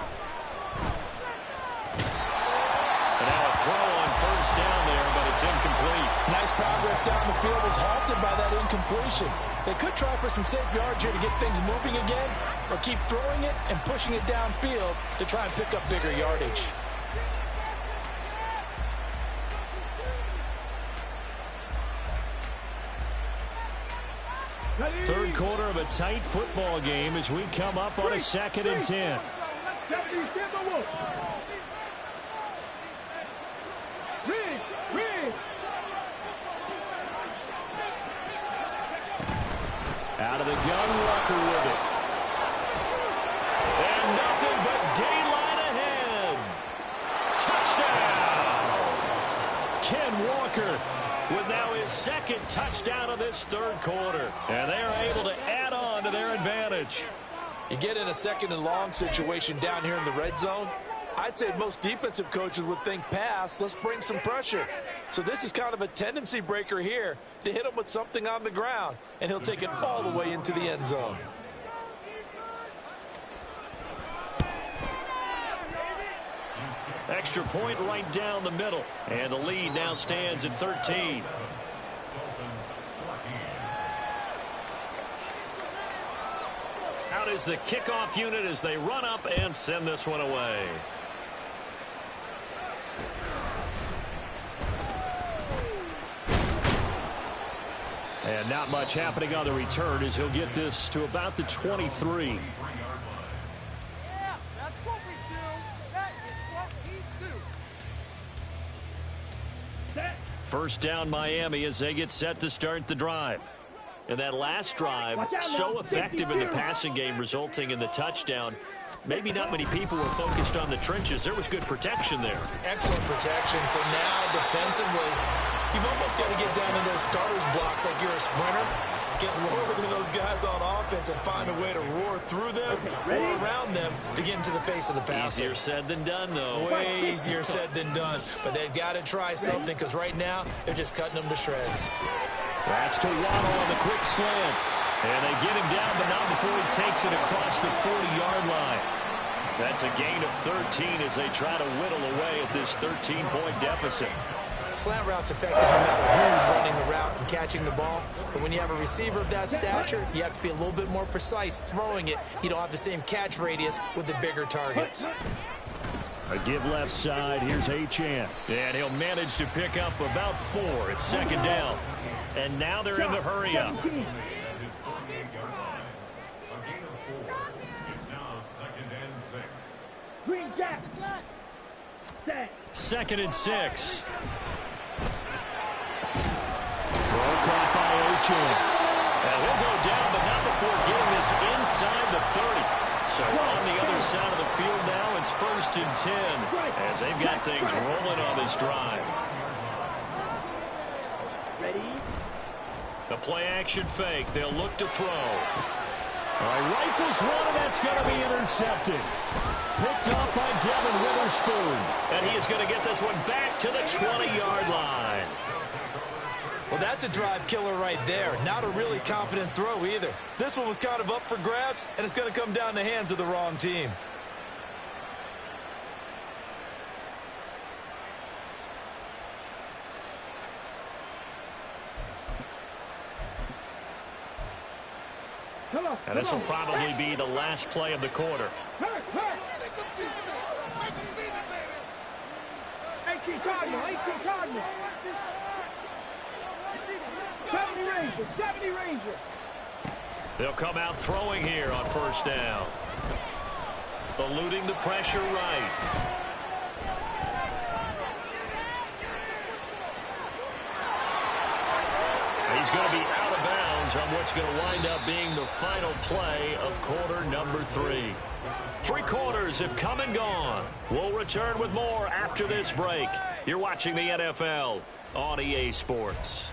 And now a throw on first down there, but it's incomplete. Nice progress down the field was halted by that incompletion. They could try for some safe yards here to get things moving again, or keep throwing it and pushing it downfield to try and pick up bigger yardage. Third quarter of a tight football game as we come up on a 2nd and 10. Out of the gun, Rucker with it. And nothing but daylight ahead. Touchdown! Ken Walker with now his second touchdown of this third quarter. And they are able to add on to their advantage. You get in a second and long situation down here in the red zone, I'd say most defensive coaches would think pass, let's bring some pressure. So this is kind of a tendency breaker here to hit him with something on the ground, and he'll take it all the way into the end zone. Extra point right down the middle. And the lead now stands at 13. Out is the kickoff unit as they run up and send this one away. And not much happening on the return as he'll get this to about the 23. Yeah, that's what we do. That is what we do. First down Miami as they get set to start the drive. And that last drive, so effective in the passing game, resulting in the touchdown. Maybe not many people were focused on the trenches. There was good protection there. Excellent protection. So now defensively, you've almost got to get down in those starters blocks like you're a sprinter. Get lower than those guys on offense and find a way to roar through them or around them to get into the face of the passer. Easier said than done, though. Way easier said than done. But they've got to try something because right now they're just cutting them to shreds. That's to Waddle on the quick slant. And they get him down, but not before he takes it across the 40-yard line. That's a gain of 13 as they try to whittle away at this 13-point deficit. Slant route's effective no matter who's running the route and catching the ball. But when you have a receiver of that stature, you have to be a little bit more precise throwing it. You don't have the same catch radius with the bigger targets. A give left side. Here's Achane. And he'll manage to pick up about 4. It's second down. And now they're in the hurry up. Green Jack. Second and 6. Throw caught by Achane. And he'll go down, but not before getting this inside the 30. So on the other side of the field now, it's first and 10 as they've got things rolling on this drive. Ready? The play-action fake. They'll look to throw. All right, rifles one, and that's going to be intercepted. Picked off by Devin Witherspoon. And he is going to get this one back to the 20-yard line. Well, that's a drive killer right there. Not a really confident throw either. This one was kind of up for grabs, and it's going to come down the hands of the wrong team. And this will probably be the last play of the quarter. 18 Cardinal. 70 Ranger. They'll come out throwing here on first down. Eluding the pressure right. He's going to be out of bounds on what's going to wind up being the final play of quarter number 3. 3 quarters have come and gone. We'll return with more after this break. You're watching the NFL on EA Sports.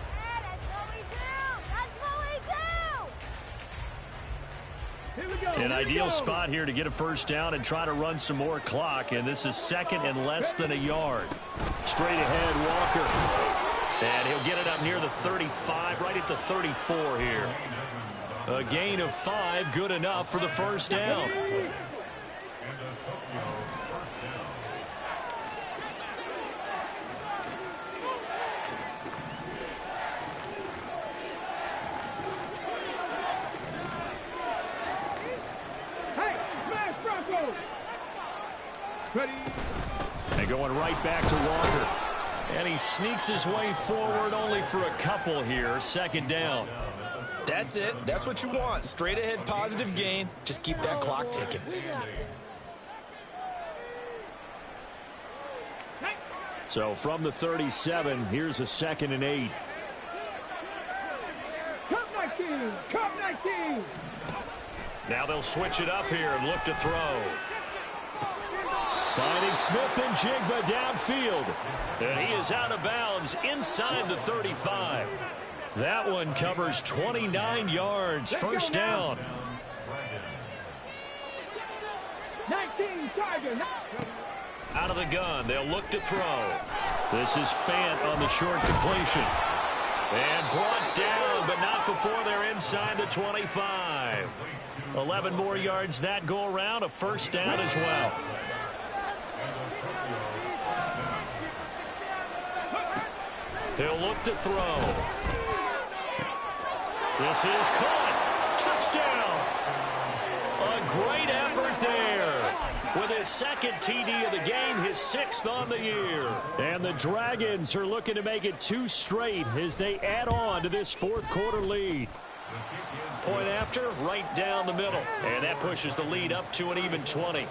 An ideal spot here to get a first down and try to run some more clock, and this is second and less than a yard. Straight ahead, Walker. And he'll get it up near the 35, right at the 34 here. A gain of 5, good enough for the first down. And going right back to Walker. And he sneaks his way forward only for a couple here. Second down. That's it. That's what you want. Straight ahead positive gain. Just keep that clock ticking. So from the 37, here's a second and 8. Cup 19. Now they'll switch it up here and look to throw. Finding Smith and Jigba downfield. And he is out of bounds inside the 35. That one covers 29 yards. First down. 19 Chargers. Out of the gun. They'll look to throw. This is Fant on the short completion. And brought down, but not before they're inside the 25. 11 more yards that go around. A first down as well. He'll look to throw. This is caught. Touchdown. A great effort there. With his second TD of the game, his 6th on the year. And the Dragons are looking to make it 2 straight as they add on to this 4th quarter lead. Point after, right down the middle. And that pushes the lead up to an even 20.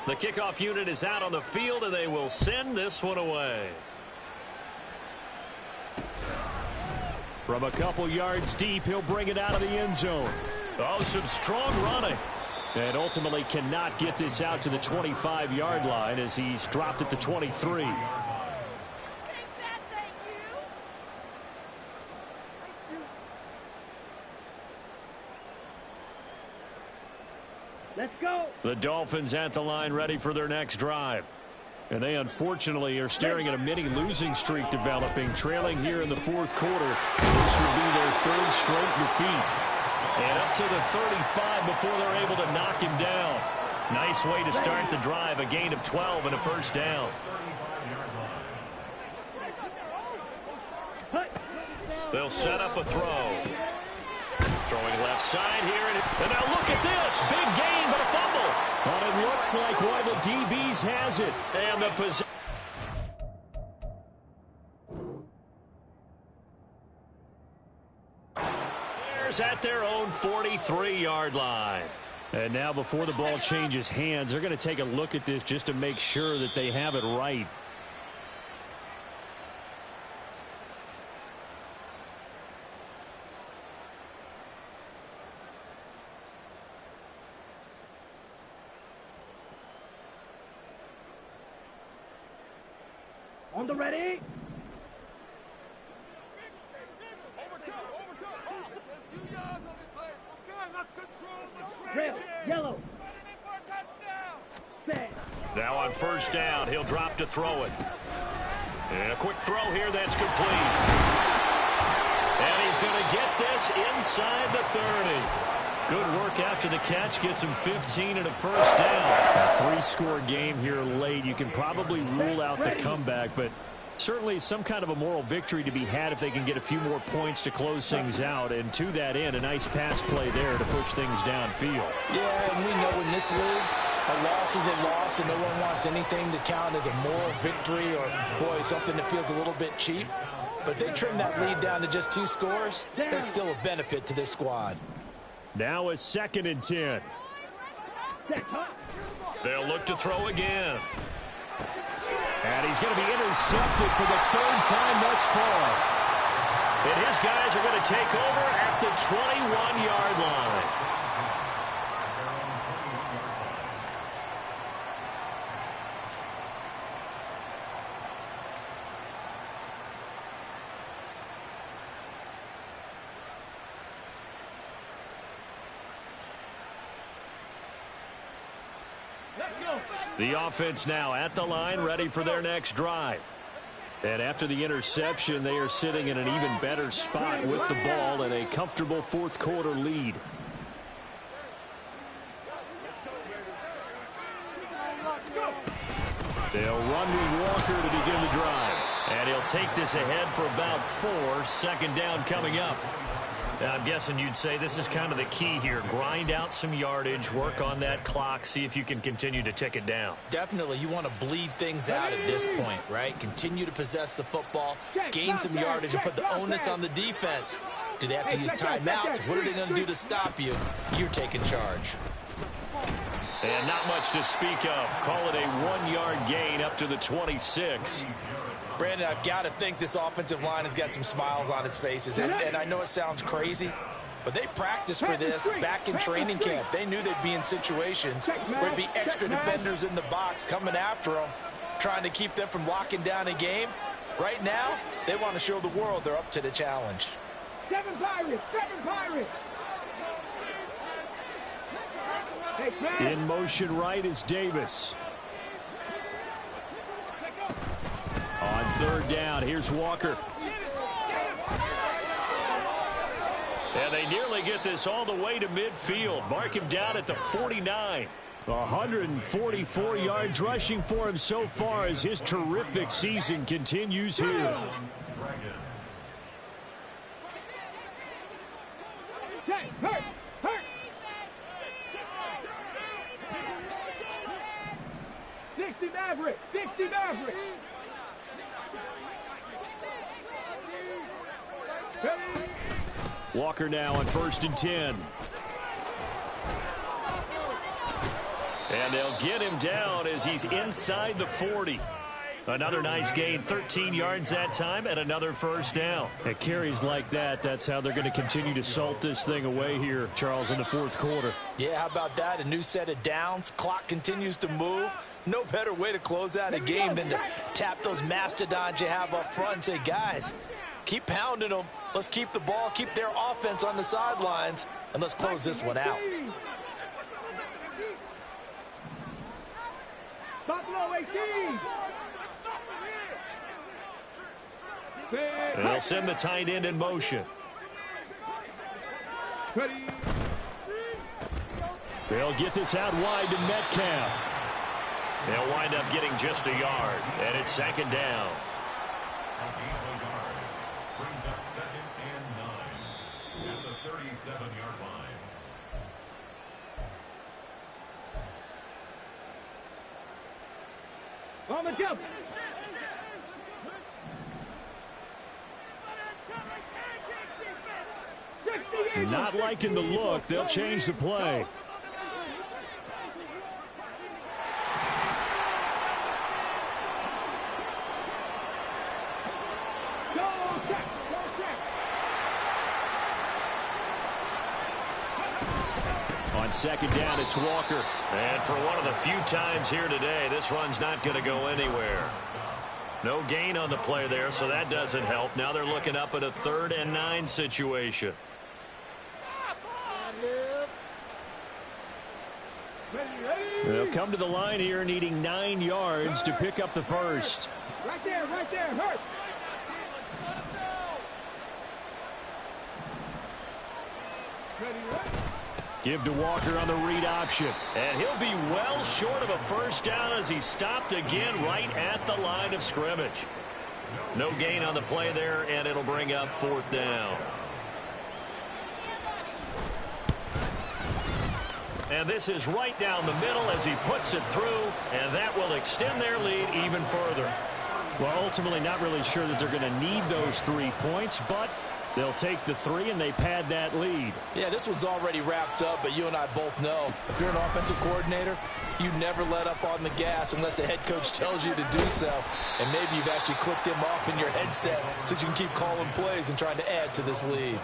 The kickoff unit is out on the field, and they will send this one away. From a couple yards deep, he'll bring it out of the end zone. Oh, some strong running. And ultimately cannot get this out to the 25-yard line as he's dropped at the 23. Let's go. The Dolphins at the line ready for their next drive. And they unfortunately are staring at a mini losing streak developing, trailing here in the 4th quarter. This would be their 3rd straight defeat. And up to the 35 before they're able to knock him down. Nice way to start the drive, a gain of 12 and a first down. They'll set up a throw. Throwing left side here. And now look at this. Big gain, but a fumble. But it looks like one of the DBs has it. And the possession. Bears at their own 43-yard line. And now before the ball changes hands, they're going to take a look at this just to make sure that they have it right. On the ready. Red, yellow. Set. Now on first down, he'll drop to throw it. And a quick throw here that's complete. And he's going to get this inside the 30. Good work after the catch. Gets him 15 and a first down. A 3-score game here late. You can probably rule out the comeback, but certainly some kind of a moral victory to be had if they can get a few more points to close things out. And to that end, a nice pass play there to push things downfield. Yeah, and we know in this league, a loss is a loss, and no one wants anything to count as a moral victory or, boy, something that feels a little bit cheap. But they trim that lead down to just 2 scores. That's still a benefit to this squad. Now a 2nd and 10. They'll look to throw again. And he's going to be intercepted for the 3rd time thus far. And his guys are going to take over at the 21-yard line. The offense now at the line, ready for their next drive. And after the interception, they are sitting in an even better spot with the ball and a comfortable 4th quarter lead. They'll run with Walker to begin the drive. And he'll take this ahead for about 4. 2nd down coming up. Now, I'm guessing you'd say this is kind of the key here. Grind out some yardage, work on that clock, see if you can continue to tick it down. Definitely. You want to bleed things out at this point, right? Continue to possess the football, gain some yardage, and put the onus on the defense. Do they have to use timeouts? What are they going to do to stop you? You're taking charge. And not much to speak of. Call it a 1-yard gain up to the 26. Brandon, I've got to think this offensive line has got some smiles on its faces. And I know it sounds crazy, But they practiced for this back in training camp. They knew they'd be in situations where there'd be extra defenders in the box coming after them, trying to keep them from locking down a game. Right now, they want to show the world they're up to the challenge. 7 Pirates! 7 Pirates! In motion right is Davis. On third down, here's Walker. And they nearly get this all the way to midfield. Mark him down at the 49. 144 yards rushing for him so far as his terrific season continues here. Hurt! 60 Maverick! 60 Maverick! Walker now on 1st and 10. And they'll get him down as he's inside the 40. Another nice gain, 13 yards that time, and another first down. At carries like that, that's how they're going to continue to salt this thing away here, Charles, in the fourth quarter. Yeah, how about that? A new set of downs. Clock continues to move. No better way to close out a game than to tap those mastodons you have up front and say, guys, keep pounding them. Let's keep the ball, keep their offense on the sidelines, and let's close this one out. Buffalo 18! They'll send the tight end in motion. They'll get this out wide to Metcalf. They'll wind up getting just a yard, and it's second down. Brings up 2nd and 9 at the 37-yard line. On the jump! Not liking the look. They'll change the play. On second down, it's Walker. And for one of the few times here today, this run's not going to go anywhere. No gain on the play there, so that doesn't help. Now they're looking up at a 3rd and 9 situation. They'll come to the line here needing 9 yards to pick up the first. Right there, hurt! Give to Walker on the read option. And he'll be well short of a first down as he stopped again right at the line of scrimmage. No gain on the play there, and it'll bring up 4th down. And this is right down the middle as he puts it through, and that will extend their lead even further. Well, ultimately not really sure that they're going to need those 3 points, but they'll take the 3 and they pad that lead. Yeah, this one's already wrapped up, but you and I both know if you're an offensive coordinator, you never let up on the gas unless the head coach tells you to do so. And maybe you've actually clicked him off in your headset so you can keep calling plays and trying to add to this lead.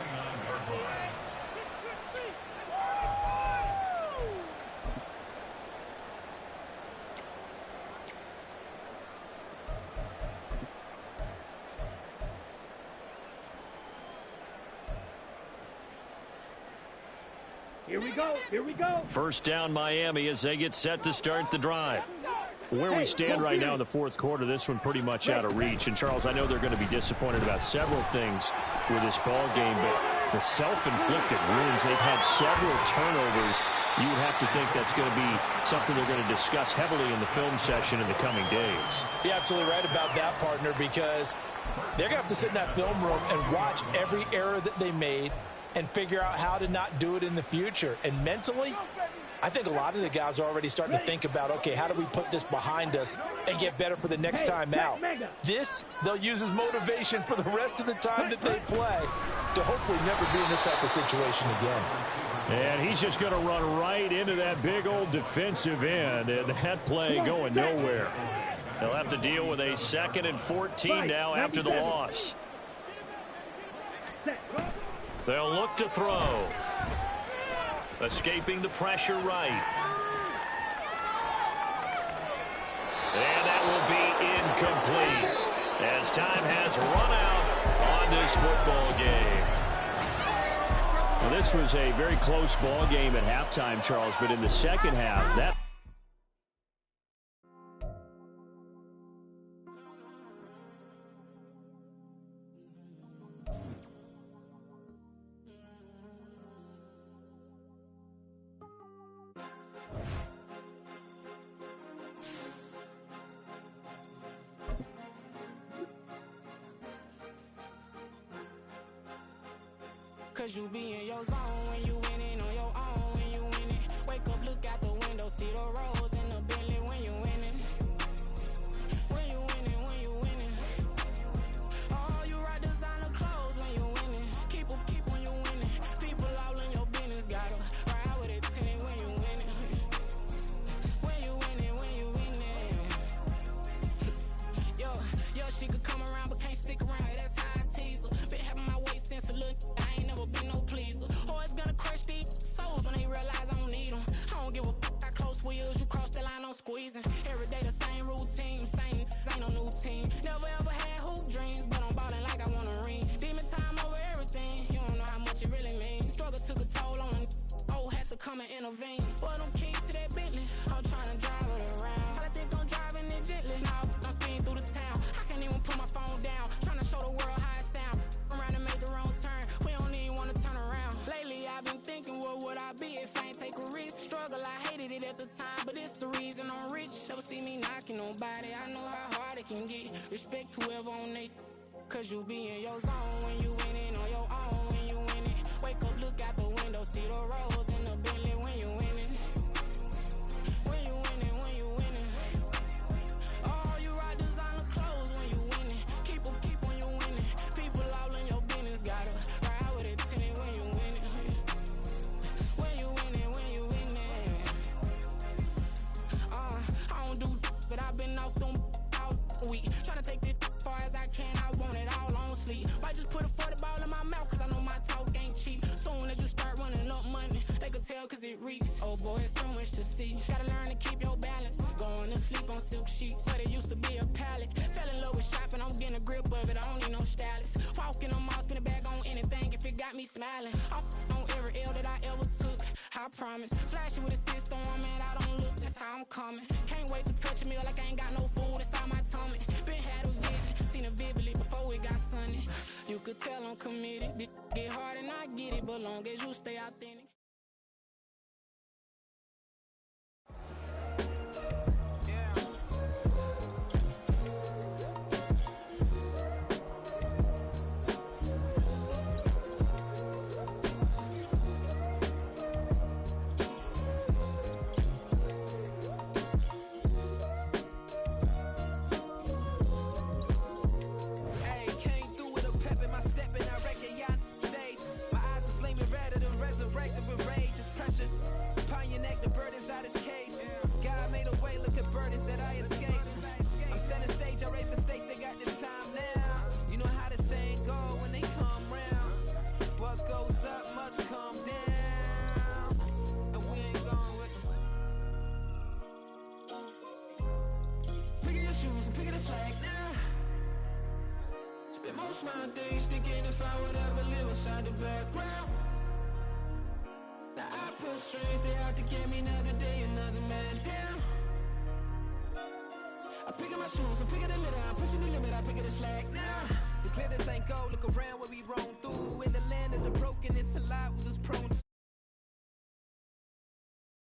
Here we go. First down Miami as they get set to start the drive. Where we stand right now in the fourth quarter, this one pretty much out of reach. And, Charles, I know they're going to be disappointed about several things with this ball game, but the self-inflicted wounds, they've had several turnovers. You would have to think that's going to be something they're going to discuss heavily in the film session in the coming days. You're absolutely right about that, partner, because they're going to have to sit in that film room and watch every error that they made and figure out how to not do it in the future. And mentally, I think a lot of the guys are already starting to think about, okay, how do we put this behind us and get better for the next time out? This, they'll use as motivation for the rest of the time that they play to hopefully never be in this type of situation again. And he's just going to run right into that big old defensive end, and that play going nowhere. They'll have to deal with a 2nd and 14 now after the loss. They'll look to throw. Escaping the pressure right. And that will be incomplete as time has run out on this football game. Well, this was a very close ball game at halftime, Charles, but in the second half, that Cause you be in your zone when you winning on your own when you winning. Wake up, look out the window, see the roads in the Bentley when you winning. When you winning, when you winning. Oh, you ride designer clothes when you winning. Keep when you winning. People all in your business, gotta ride with it tinted when you winning. When you winning, when you winning. Yo, she could come around but can't stick around. That's how I tease her. Been having my waist since a little. I ain't never been no pleaser. Always gonna crush these souls when they realize I don't need them. I don't give a f***. I close wheels, you cross the line, I'm squeezing. Every day the same routine, same, ain't no new team. Never ever had hoop dreams, but I'm ballin' like I want a ring. Demon time over everything, you don't know how much it really means. Struggle took a toll on them, had to come and intervene. Boy, them keys to that Bentley, I'm tryna drive it around. I think I'm driving it gently, now I'm speeding through the town. I can't even put my phone down, tryna show the world how it sound. Around and make the wrong turn, we don't even wanna turn around. Lately I've been thinking, what would I be if I ain't take a risk? Struggle, I hated it at the time, but it's the reason I'm rich. Never see me knocking nobody, I know how hard it can get. Respect whoever on they, cause you be in your zone when you winning on your own when you winning. Wake up, look out the window, see the roads in the Bentley when you winning. When you winning, when you winning. Oh, you ride designer clothes when you winning. Keep when you winning. People all in your business, gotta ride with it tinted when you winning. When you winning, when you winning. I don't do but I've been off them all week. Tryna take this far as I can, I want it all on sleep. Might just put a 40 ball in my mouth, cause I know my talk ain't cheap. Soon as you start running up money, they could tell cause it reeks. Oh boy, it's so much to see. Gotta learn to keep your balance. Going to sleep on silk sheets, but it used to be a pallet. Fell in love with shopping, I'm getting a grip of it, I don't need no stylist. Walking on mall, spin a bag on anything if it got me smiling. I'm on every L that I ever took, I promise. Flashing with a system on, man, I don't look, that's how I'm coming. Can't wait to touch a meal like I ain't got no food inside my tummy. Been had a vision, seen it vividly before it got sunny. You could tell I'm committed, this get hard and I get it, but long as you stay authentic. Most my days thinking if I would ever live inside the background. Now I pull strings, they out to get me another day, another man down. I'm picking my shoes, I'm picking the litter, I'm pushing the limit, I'm picking the slack now. The glitters ain't gold, look around.